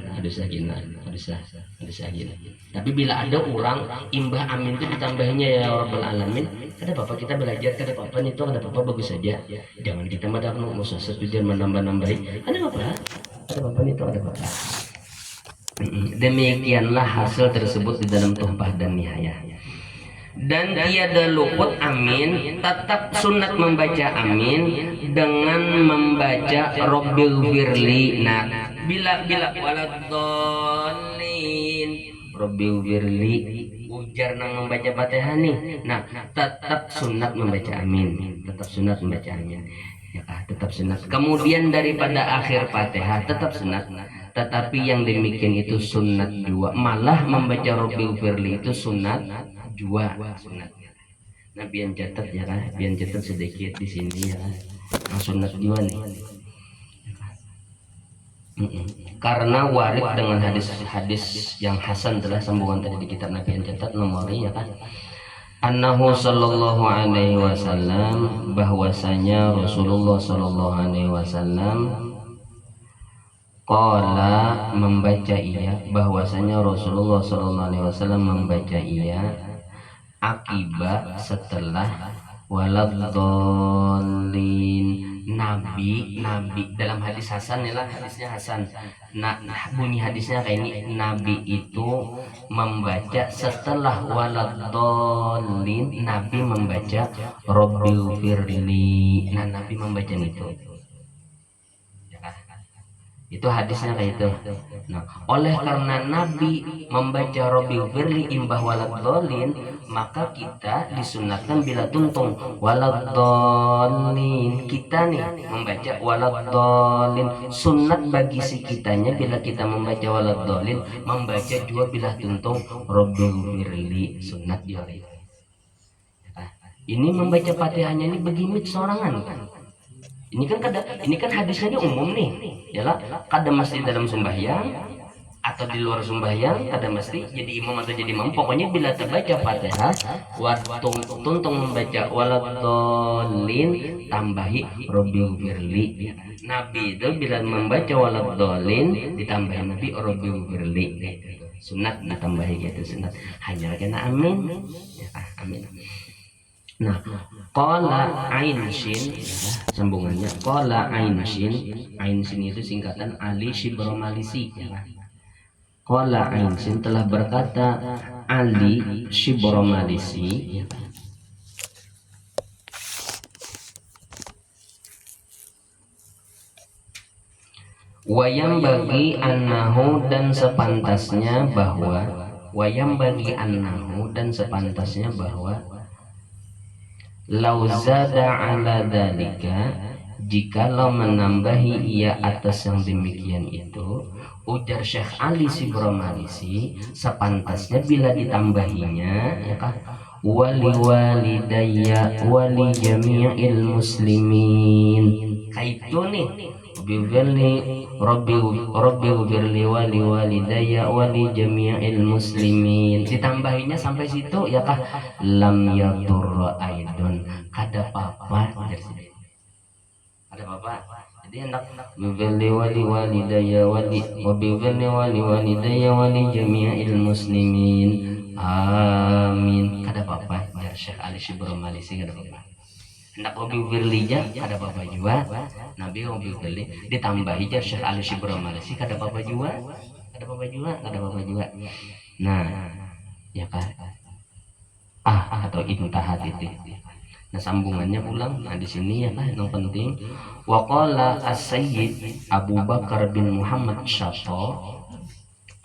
Tapi bila ada orang imbah amin itu ditambahinya ya Rabbal Alamin, kada apa-apa kita belajar, kada apa-apa itu kada apa-apa bagus saja. Jangan kita madak mau sesat tujuan menambah-nambahi. Kada apa-apa itu ada apa-apa. Demikianlah hasil tersebut di dalam Tuhfah dan Nihayah. Dan tiada luput amin, tetap sunat membaca amin dengan membaca Rabbil firli. Nah, bila waladhdallin Rabbil firli ujar nang membaca Fatihah nih. Nah, tetap sunat membaca amin. Ya, tetap sunat. Kemudian daripada akhir Fatihah tetap sunat. Tetapi yang demikian itu sunat juga. Malah membaca Rabbil firli itu sunat juga. Nah, biar catat ya kan, biar catat sedikit di sini ya kan. Sunat juga nih. Karena warid dengan hadis yang hasan telah sambungan tadi di kitab Nabi yang catat nomornya ya kan. Annahu sallallahu alaihi wasallam, bahwasanya Rasulullah sallallahu alaihi wasallam qala membaca iya, bahwasanya Rasulullah sallallahu alaihi wasallam membaca iya akibat setelah waladhdallin. Nabi dalam hadis Hasan ya lah, hadisnya Hasan. Nah, bunyi hadisnya kayak ini, Nabi itu membaca setelah waladhdallin, Nabi membaca Rabbil firli. Nah, Nabi membaca itu hadisnya kayak itu. Nah, oleh karena Nabi membaca Rabbil firli imbah waladhdallin, maka kita disunatkan bila tuntung waladhdallin, kita nih membaca waladhdallin. Sunat bagi si kitanya bila kita membaca waladhdallin, membaca juga bila tuntung Rabbil firli, sunat juga. Ini membaca Fatihahnya ini begimit sorangan kan. Ini kan hadisnya umum nih, yalah, kada mesti dalam sembahyang atau di luar sembahyang, kada mesti jadi imam atau jadi imam. Pokoknya bila terbaca Fatihah, tuntung membaca waladhdallin, tambahi Rabbil firli. Nabi itu bila membaca waladhdallin ditambahi Nabi Rabbil firli. Sunat ditambahi gitu, sunat. Hanya kena amin. Ya, amin. Nah, qala ain shin, sambungannya qala ain shin itu singkatan Ali Shibromalisi ya. Qala ain shin telah berkata Ali Shibromalisi ya. Wayam bagi annahu, dan sepantasnya bahwa lau zada ala dalika, jikalau menambahi ia atas yang demikian itu, ujar Syekh Ali Sibromalisi, sepantasnya bila ditambahinya ya kah, wali walidayya wali jami'il muslimin, kaitu nih bifirli rabbi ghfirli wali walidayya wali jami'il muslimin, ditambahinya sampai situ ya kah, lam yadur aidon, kada apa-apa, ada apa, jadi hendak bifirli wali walidayya wali wabifirli wali walidayya wali jami'il muslimin, amin, kada apa-apa, jar Syekh Ali Sibromalisi, kada apa-apa, hendak hobi firlija kada apa juga, nabi hobi firli ditambahi jar Syekh Ali Sibromalisi kada apa juga, kada apa juga, kada apa juga. Nah ya kan, atau intahat titik. Nah sambungannya ulang, nah di sini ya kan yang penting, waqala as-sayyid Abu Bakar bin Muhammad Syato,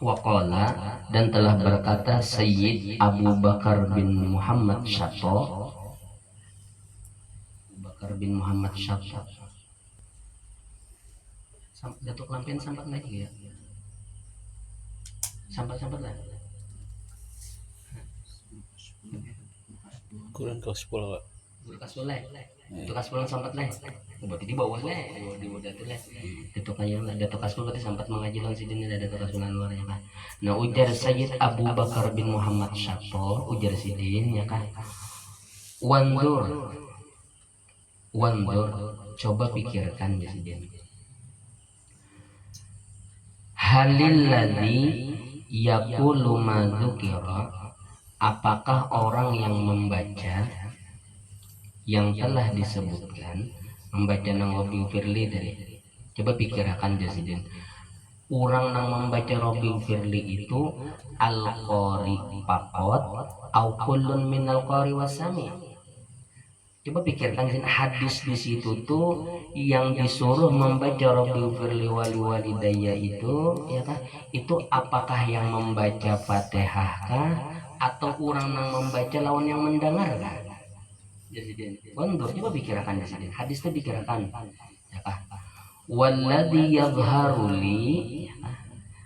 waqala dan telah berkata Sayyid Abu Bakar bin Muhammad Syato, Bakar bin Muhammad Syato, Datuk Lampion sampat lagi ya, sampat lah kurang kelas 10 Pak. Bekas boleh, bekas pulang sampat lah, berarti di bawah lah, di bawah datu lah, itu kayak ada bekas berarti sampat mengaji langsung sini ada bekas bulan luar ya kan. Nah ujar Sayyid Abu Bakar bin Muhammad Syato, ujar sidin ya kan, wandur, coba pikirkan ya sidin, halil ladzi yaqulu ma dzukira, apakah orang yang membaca yang telah disebutkan, membaca nang Robi Firli dari, coba pikirkan jasidin, orang nang membaca Robi Firli itu al-qari pakot au kullun minal qari wasami, coba pikirkan hadis di situ tuh yang disuruh membaca Robi Firli wali walidayya itu ya kan, itu apakah yang membaca Fatihah kah atau orang nang membaca lawan yang mendengar kah? Jadi mundur, coba pikirkan di sini. Hadis itu pikirkan. Ya kah? Walladhi yadhharu li,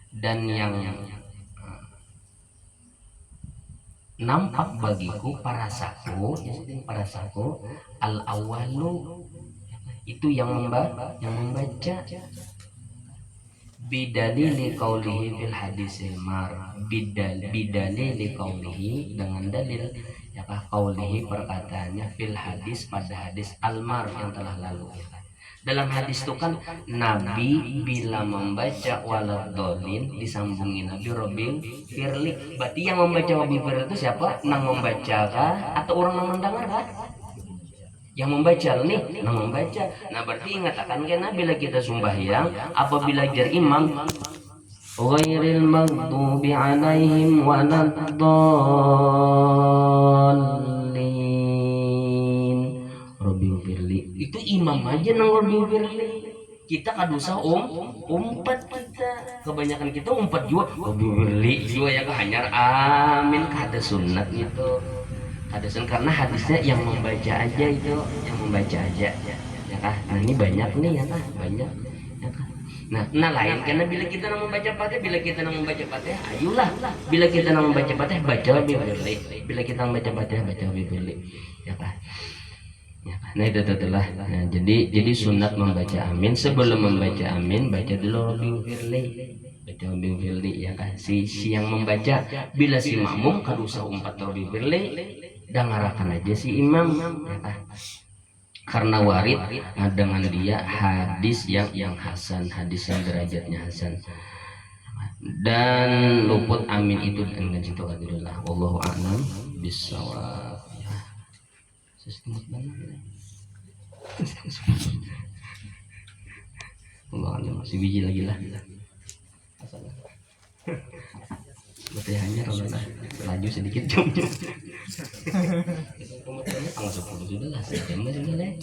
dan yang nampak bagiku parasaku, parasaku al awalu, itu yang membaca bidalili qaulihi fil hadisil mar, bidalili qaulihi, dengan dalil ya kah, qaulihi perkataannya fil hadis pada hadis almar yang telah lalu. Dalam hadis itu kan Nabi bila membaca waladhdallin disambungi Nabi Robil Firli, berarti yang membaca Robil Firli itu siapa? Nang membaca kah atau orang yang mendengar kah? Yang membaca nih, nang membaca. Nah berarti ingatakan kena bila kita sembahyang apabila jar imam ghairil maghdubi alaihim waladdallin Robil Firli, itu imam aja nang Robil Firli, kita kadusa umpat, kita kebanyakan kita umpat juga Robil Firli juga ya hanyar amin, kada sunat gitu, kada sunat karena hadisnya yang membaca aja, itu yang membaca aja ya kah. Nah ini banyak nih ya kah, banyak ya kah. Nah lain karena bila kita nang membaca Fatihah, bila kita nang membaca Fatihah ayolah, bila kita nang membaca Fatihah baca Robil Firli, bila kita nang membaca Fatihah baca Robil Firli ya kah. Nah itu adalah, nah, jadi sunat membaca amin, sebelum membaca amin baca dulu Robil Firli, baca Robil Firli ya kan. Si yang membaca, bila si makmum kadusa umpat Robil Firli, dengarakan aja si imam ya kan. Karena warid dengan dia hadis yang hasan, hadis yang derajatnya hasan, dan luput amin itu dengan situ kadullah. Wallahu a'lam bishawab. Sistem mana? Allah masih biji lagi lah. Hanya kalau laju sedikit jamnya. Tanggal 10 sudah lah, jam sudah lah.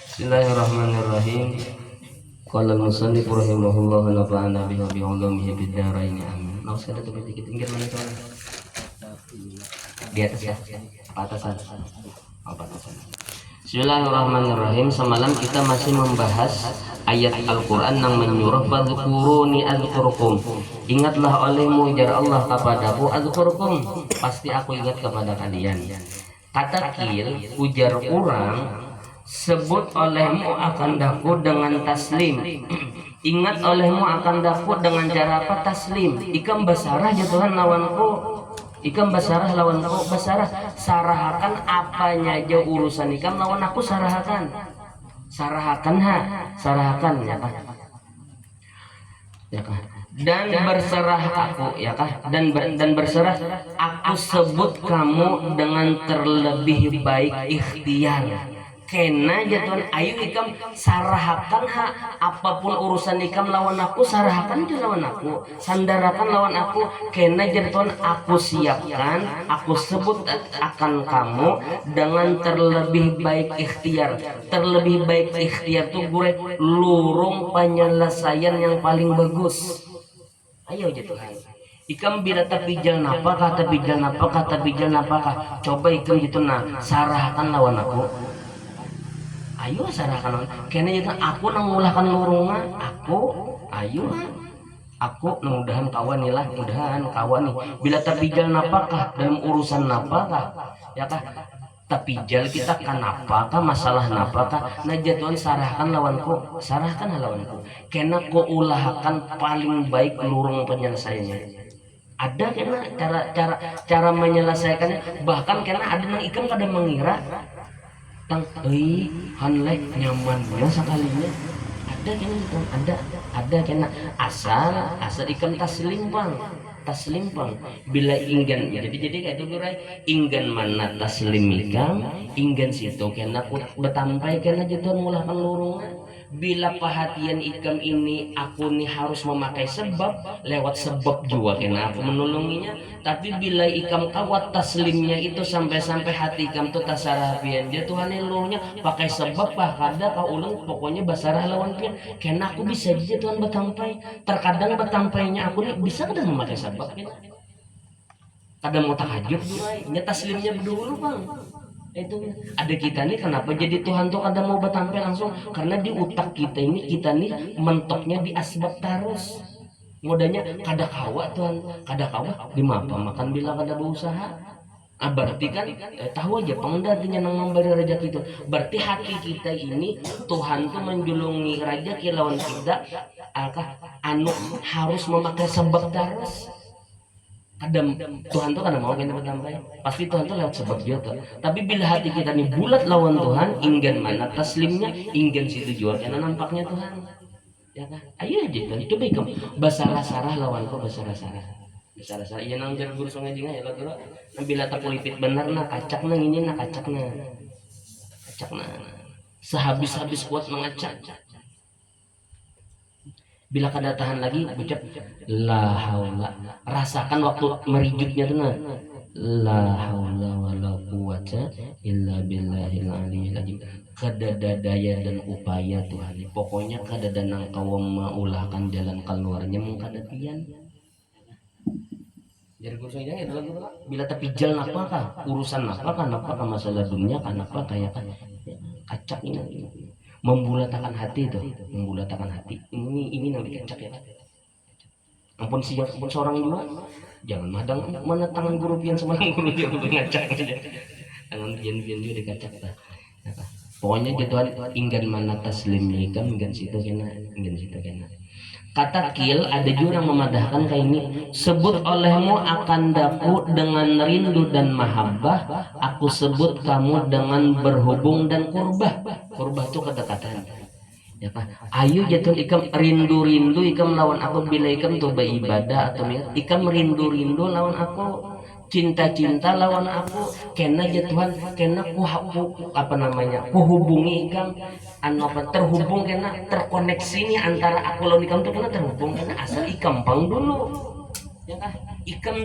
Bismillahirrahmanirrahim. Qala al-musannif rahimahullah wa nafa'ana bihi wa bi 'ulumihi fid dharain amin. Mau sekadar sedikit ingat mana soalnya. di atas ya, atasan. Atasan. Bismillahirrahmanirrahim. Semalam kita masih membahas ayat Al-Quran yang menyuruh fadhkuruni adzkurkum. Ingatlah olehmu jar Allah kepadaku, adzkurkum, pasti aku ingat kepada kalian. Kata kil ujar orang, sebut olehmu akan daku dengan taslim. Ingat olehmu akan daku dengan cara apa? Taslim. Ikam basarah jatuhan lawanku. Ikam basarah lawanku, basarah sarahakan apanya aja urusan ikam lawan aku, sarahakan ya kah dan berserah aku ya kah dan berserah aku sebut kamu dengan terlebih baik ikhtiar. Kena jatuhan ayu ikam sarahakan apapun urusan ikam lawan aku, sarahakan itu lawan aku, sandarakan lawan aku. Kena jatuhan aku siapkan, aku sebut akan kamu dengan terlebih baik ikhtiar. Terlebih baik ikhtiar tuh gue lurung penyelesaian yang paling bagus. Ayo jatuhan ikam bila terpijal napakah coba ikam gitu sarahkan lawan aku. Ayo sarahkan kena jatuh aku nangulahkan lurungan aku mudahan kawan nih bila terpijal napakah dalam urusan napakah ya kah terpijal kita kan napakah masalah napakah jatuhan sarahkan lawanku kena ku ulahkan paling baik lurung penyelesaiannya. Ada kena cara menyelesaikannya, bahkan kena ada yang ikan kadang mengira hanlek nyamannya sekalinya ada kena asal ikan taslim pang bila inggan jadi kayak itu gurai inggan mana taslim inggan situ kena betampai kena jatuh mulahkan lurungan. Bila perhatian ikam ini aku nih harus memakai sebab, lewat sebab juga kena aku menolonginya. Tapi bila ikam kawat taslimnya itu sampai hati ikam tuh tasarapian dia Tuhan eluhnya pakai sebab kada kau ulang pokoknya basarah lawan pian kena aku bisa dia Tuhan betampai. Terkadang betampainya aku nih bisa kadang memakai sebab kena kadang mau tahajud nya taslimnya dulu bang. Itu ada kita nih kenapa jadi Tuhan tuh kadang mau betampai langsung karena di utak kita nih mentoknya di asbab terus modanya kada kawa Tuhan di mapa makan bila kada berusaha. Berarti kan tahu aja pengdatinya nang memberi rezeki itu berarti hati kita ini Tuhan tuh menjulungi rezeki lawan kita anu harus memakai sebab terus. Tuhan tuh kadang mau kita bertampai pasti Tuhan tuh lewat sebab dia tuh. Tapi bila hati kita nih bulat lawan Tuhan ingin mana taslimnya ingin situ jual karena nampaknya Tuhan ya kan. Ayo aja kan coba ikam basarah lawan kau basarah iya nang jar guru sungai jinga ya kalau bila tak polipit benar kacak ini kacak sehabis kuat mengacak. Bila kada tahan lagi ucap la haula, rasakan waktu merijutnya tuh la haula wala quwata illa billahil aliyil azim. Kada daya dan upaya Tuhan, pokoknya kada danang kau maulahkan jalan keluarnya mengkada pian. Jadi kursusnya itu lagi bila terpijal apakah urusan apakah masalah dunia apa kayak kacak ini membulatakan hati ini namanya kacak ya. Ampun seorang juga jangan madang mana tangan guru pian semalam guru dia ngacak aja tangan pian juga dikacak dah. Pokoknya jatuhan inggan mana taslim ikam inggan situ kena. Kata kil ada juga yang memadahkan kayak ini, sebut olehmu akan daku dengan rindu dan mahabbah, aku sebut kamu dengan berhubung dan kurbah itu kedekatan ya kan. Ayo jatuh ikam rindu ikam lawan aku bila ikam tuh beribadah atau ikam rindu lawan aku cinta lawan aku kena jatuhan kena kuhubungi ikam terhubung kena terkoneksi nih antara aku lawan ikam tuh kena terhubung kena asal ikam pang dulu ya kan ikam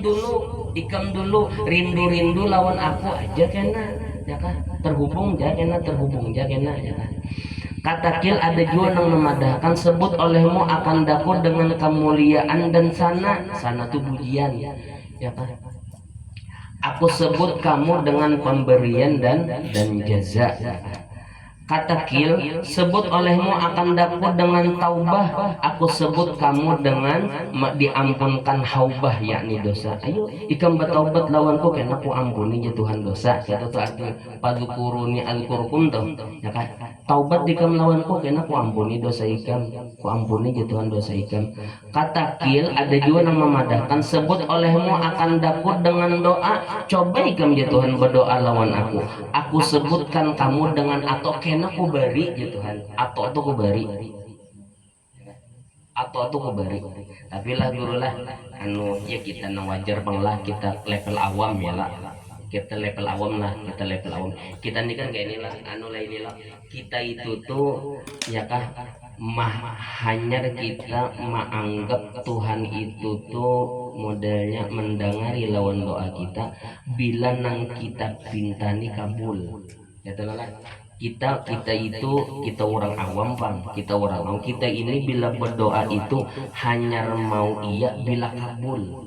dulu rindu lawan aku aja kena ya kan terhubung ja kena ya kan. Kata kil ada juga yang memadahkan sebut olehmu akan daku dengan kemuliaan dan sana tuh pujian ya kan. aku sebut kamu dengan pemberian dan jaza. Kata Kil, sebut olehmu akan dapat dengan taubah, aku sebut kamu dengan diampunkan haubah, yakni dosa. Ayo ikam bertaubat lawanku karena aku ampuni ya Tuhan dosa. Kata tu arti padukuruni alkurkum tuh, ya kan? Taubat ikam lawanku karena aku ampuni dosa ikam, aku ampuni ya Tuhan dosa ikam. Kata Kil, ada juga nama madahkan, sebut olehmu akan dapat dengan doa, coba ikam ya Tuhan berdoa lawan aku sebutkan kamu dengan atau kena kubari ya Tuhan, atau tuh kubari, atau tuh kubari. Tapi lah guru lah anu ya kita nang wajar panglah kita level awam ya lah, kita level awam lah, kita level awam. Kita ini kan kayak inilah anu lah inilah, kita itu tuh ya kah hanya kita menganggap Tuhan itu tuh modelnya mendengari lawan doa kita bila nang kita pintani kabul ya lah. Kita itu kita orang awam bang, kita orang awam, kita ini bila berdoa itu hanya mau iya bila kabul.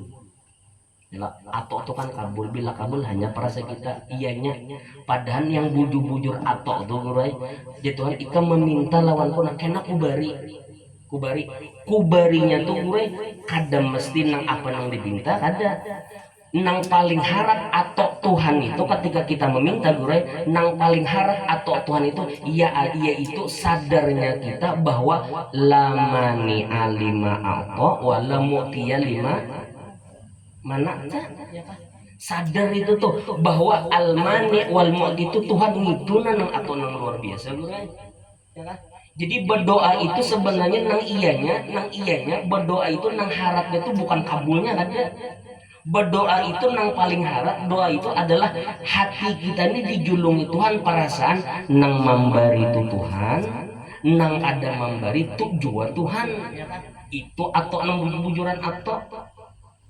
Atau itu kan kabul, bila kabul hanya perasa kita iyanya, padahal yang bujur-bujur atau itu gurai ya Tuhan ika meminta lawanku nak kena kubarinya tuh gurai kada mesti nang apa nang dipinta, kada nang paling harap atau Tuhan itu ketika kita meminta gurai, nang paling harap atau Tuhan itu ia itu sadarnya kita bahwa lamani alima atau wala mu'tiya lima mana sadar itu tuh bahwa almani wal mu'ti itu Tuhan ngituna nang atau nang luar biasa gurai ya kan. Jadi berdoa itu sebenarnya nang iyanya berdoa itu nang harapnya itu bukan kabulnya ada. Berdoa itu nang paling harap, doa itu adalah hati kita ini dijulungi Tuhan, perasaan nang memberi itu Tuhan, nang ada memberi tujuan Tuhan itu atau nang bujuran atau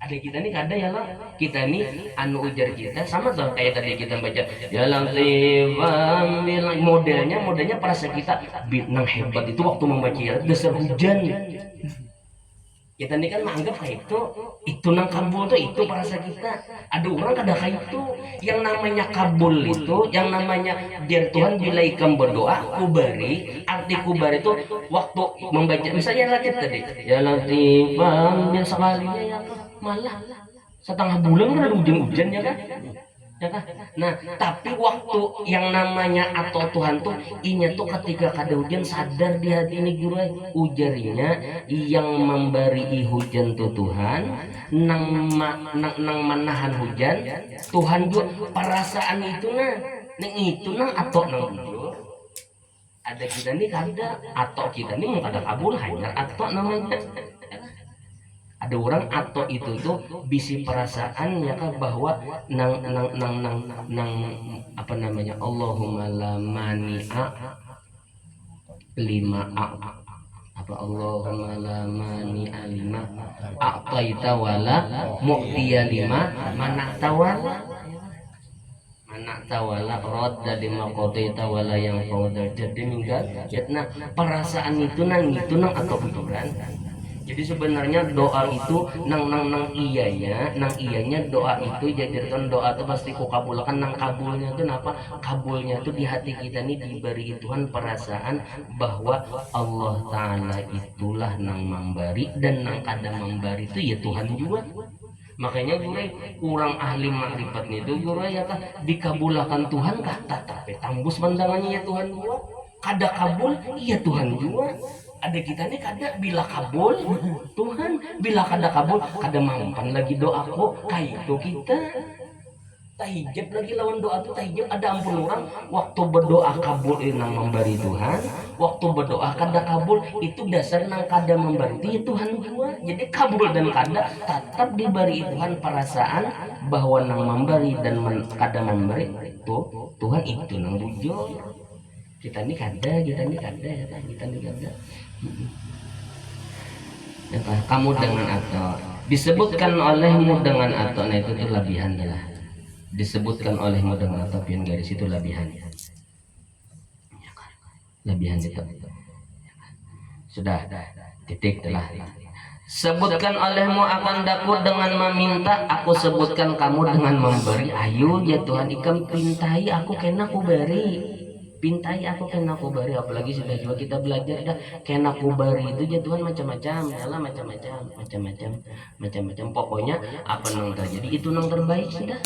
ada kita nih kada ya lah, kita nih anu ujar kita sama tuh kayak tadi kita baca ya langsung modelnya perasa kita nang hebat itu waktu membaca ya dasar hujan. Kita ini kan menganggap kayak itu nang kabul tuh itu perasa kita. Ada orang kada kayak itu. Yang namanya kabul itu, yang namanya dia Tuhan bila ikam berdoa kubari, arti kubari itu waktu membaca misalnya latif tadi ya latifam yang sekalinya ya malah setengah bulan kan ada hujan-hujan ya kan. Ya kan? Nah, tapi waktu yang namanya atau Tuhan tuh inya tuh ketika kada hujan sadar di hati ini guru ujarinya yang memberi hujan tuh Tuhan nang menahan hujan Tuhan juga perasaan itu atau nang bujur ada kita nih kada atau kita nih mau kada kabul hanya atau namanya ada orang atau itu tuh bisi perasaan ya kan bahwa nang apa namanya Allahumma la mani'a lima apa Allahumma la mani'a lima a'taita wala mu'tiya lima mana'ta wala radda lima qadaita wala yang qadar. Jadi minggat nah perasaan itu nang atau bujuran. Jadi sebenarnya doa itu nang iyanya doa itu jadikan doa itu pasti ku kabulkan nang kabulnya itu apa? Kabulnya itu di hati kita nih diberi Tuhan perasaan bahwa Allah Ta'ala itulah nang memberi dan nang kada memberi itu ya Tuhan juga. Makanya gue kurang ahli makrifat itu gue ya kan dikabulkan Tuhan kata tapi tambus pandangannya ya Tuhan gue kada kabul iya Tuhan juga. Ada kita nih kada bila kabul Tuhan bila kada kabul kada mampan lagi doaku kayak itu kita tahijab lagi lawan doa tuh tahijab ada ampun orang waktu berdoa kabul nang memberi Tuhan waktu berdoa kada kabul itu dasar nang kada memberi Tuhan juga. Jadi kabul dan kada tetap diberi Tuhan perasaan bahwa nang memberi dan kada memberi tuh Tuhan itu nang bujur. Kita ini kada ya kamu dengan atau disebutkan olehmu dengan atau nah itu lebihan lah disebutkan olehmu dengan atau pian garis itu lebihan itu sudah titik telah Sebutkan olehmu akan daku dengan meminta, aku sebutkan kamu dengan memberi. Ayo ya Tuhan, ikam pintai aku kena ku beri. Pintai aku kena ku beri. Apalagi sudah juga kita belajar dah kena ku beri itu ya Tuhan macam-macam, ya macam-macam. Pokoknya apa nang terjadi itu nang terbaik sudah.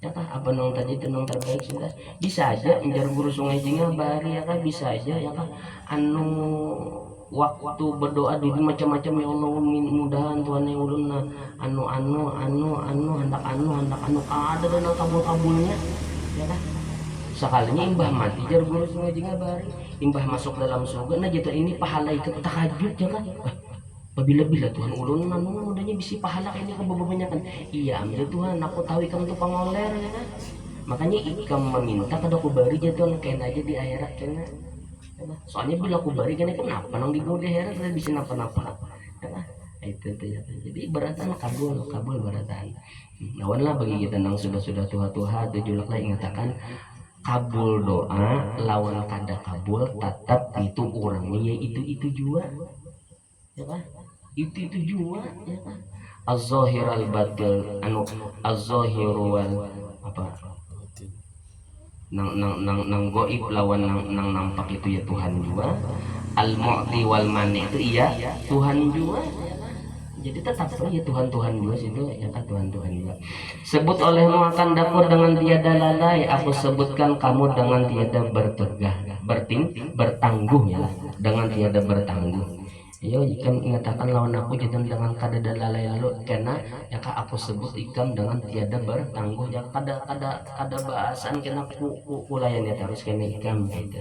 Ya kah apa nang tadi itu nang terbaik sudah. Bisa aja menjar guru sungai Jingga bari ya kah bisa aja ya kah anu waktu berdoa di macam-macam ya Allah mudahan Tuhan yang ulun anu ada dan kabul-kabulnya ya kan sekalinya imbah mati jar guru sungai jingga bari imbah masuk dalam surga nah jatuh ini pahala ikut tahajud ya kan bila-bila Tuhan ulun anu mudahnya bisa pahala ini kebanyakan iya ambil Tuhan aku tahu ikam tuh pangoler ya kan makanya ikam meminta kada aku bari jatuh kena aja di akhirat kena soalnya bila aku bari kan kenapa nang di bawah heran saya bisa napa-napa itu ya jadi beratan kabul beratan lawan lah bagi kita nang sudah tuha tujuh lah ingatakan kabul doa lawan kada kabul tetap itu orangnya ya itu juga ya kan itu juga ya kan az-zahir al-batil anu az-zahir wal apa nang goib lawan nang nampak itu ya Tuhan juga al-mu'ti wal mani itu iya Tuhan juga jadi tetap ya Tuhan juga situ ya kan Tuhan juga sebut olehmu akan dapat dengan tiada lalai aku sebutkan kamu dengan tiada bertegah bertangguh ya dengan tiada bertangguh. Yo ikam ingatakan lawan aku jangan dengan kada lalai lalu karena ya kak aku sebut ikam dengan tiada bertangguh ya kada bahasan kena kulayan ya terus kena ikam gitu.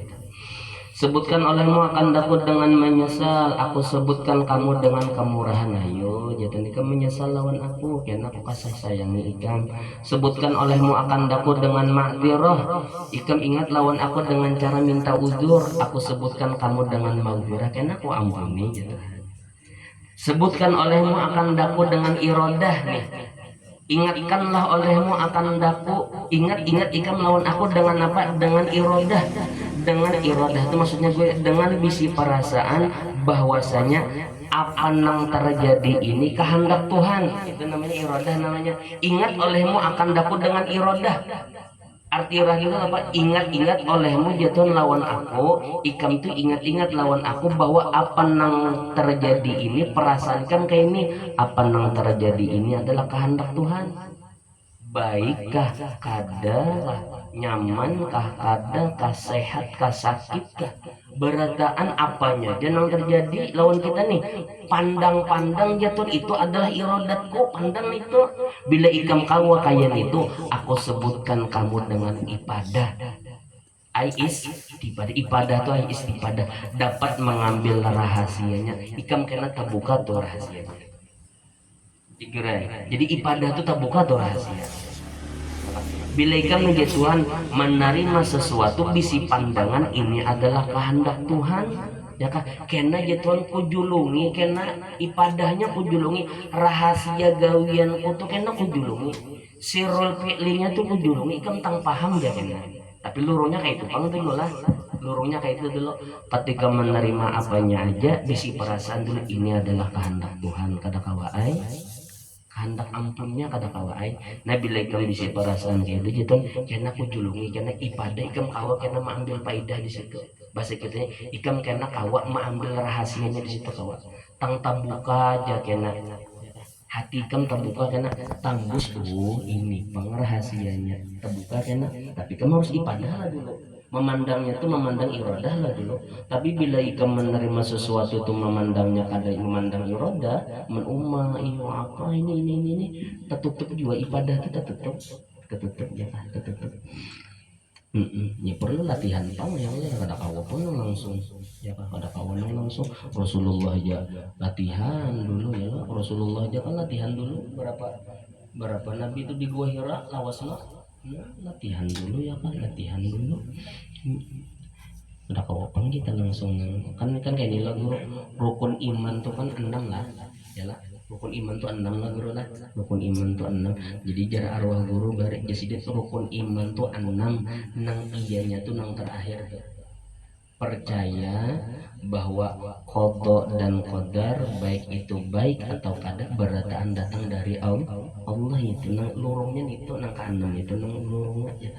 Sebutkan olehmu akan dapat dengan menyesal aku sebutkan kamu dengan kemurahan ayo jadi ikam menyesal lawan aku karena aku kasih sayangi ikam sebutkan olehmu akan dapat dengan makfirah ikam ingat lawan aku dengan cara minta uzur aku sebutkan kamu dengan maghfirah karena aku ampuni gitu. Sebutkan olehmu akan daku dengan irodah nih ingatkanlah olehmu akan daku ingat ikam lawan aku dengan apa dengan irodah itu maksudnya gue dengan bisi perasaan bahwasanya apa yang terjadi ini kehendak Tuhan itu namanya irodah namanya ingat olehmu akan daku dengan irodah arti irodah itu apa ingat olehmu jatuh lawan aku ikam tuh ingat lawan aku bahwa apa yang terjadi ini perasaankan kayak ini apa yang terjadi ini adalah kehendak Tuhan baikkah kadakah nyamankah kadakah sehatkah sakitkah berataan apanya jangan terjadi lawan kita nih pandang jatuh itu adalah irodatku pandang itu bila ikam kawa kayan itu aku sebutkan kamu dengan ibadah ibadah tuh ibadah dapat mengambil rahasianya ikam kena terbuka tuh rahasianya jadi ibadah itu terbuka tuh rahasia bila ikam menjadi Tuhan menerima sesuatu bisi pandangan ini adalah kehendak Tuhan ya kah kena Tuhan kujulungi kena ibadahnya kujulungi rahasia gawianku tuh kena kujulungi sirul fi'linya tuh kujulungi ikam tang paham ya kena tapi luruhnya kayak itu pang dulu lah luruhnya kayak itu dulu ketika menerima apanya aja bisi perasaan dulu ini adalah kehendak Tuhan kada kawaai kehendak ampunnya kada kawaai nah bila ikam bisi perasaan kayak itu gitu kena kujulungi kena ibadah ikam kawa kena mengambil faidah di situ bahasa kita ikam kena kawa mengambil rahasianya di situ kawa tang tabuka aja kena hati ikam terbuka kena tanggus ini pengrahasianya terbuka kena tapi kamu harus ibadah lah dulu memandangnya tuh memandang irodah lah dulu tapi bila ikam menerima sesuatu tuh memandangnya kada memandang irodah menumah iyo apa ini tertutup juga ibadah kita tertutup ya kan tertutup ya perlu latihan pang yang kada kawa pun langsung ya kan kada kawan langsung Rasulullah aja latihan dulu ya Rasulullah aja kan latihan dulu berapa nabi itu di Gua Hira lawasna latihan dulu ya kan latihan dulu udah kawapan kita langsung kan kayak ini lah guru rukun iman tuh kan 6 lah ya lah rukun iman tuh 6 lah guru lah rukun iman tuh 6 jadi jarak arwah guru garis jadi rukun iman tuh 6 nang iyanya tuh nang terakhir tuh percaya bahwa qada dan qadar baik itu baik atau kada berataan datang dari Allah itu nang lurungnya itu nang kanan itu nang lurungnya ya.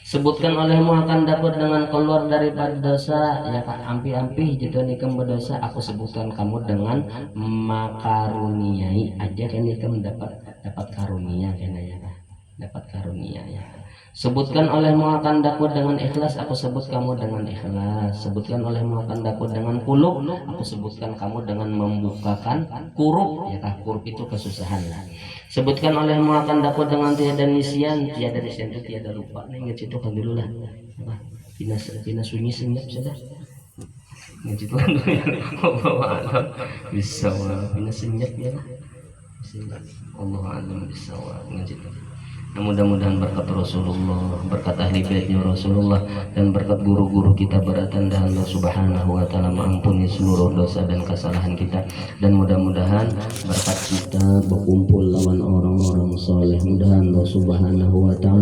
Sebutkan olehmu akan dapat dengan keluar daripada dosa ya kak ampi-ampi gitu nikam berdosa aku sebutkan kamu dengan makaruniai aja kan nikam dapat karunia kena ya kak dapat karunia ya. Sebutkan olehmu akan dapat dengan ikhlas aku sebut kamu dengan ikhlas. Sebutkan olehmu akan dapat dengan kulub aku sebutkan kamu dengan membukakan kurub ya kak kurub itu kesusahan lah. Sebutkan olehmu akan dapat dengan tiada nisyan itu tiada lupa nah ingat itu kan dulu lah pina sunyi senyap sudah ingat itu kan dulu ya Allah alam bisa pina senyap ya Allah alam bisa ingat itu. Nah, mudah-mudahan berkat Rasulullah, berkat ahli baitnya Rasulullah, dan berkat guru-guru kita beratan dan Allah Subhanahu wa taala mengampuni seluruh dosa dan kesalahan kita, dan mudah-mudahan berkat kita berkumpul lawan orang-orang soleh, mudah-mudahan Allah Subhanahu wa taala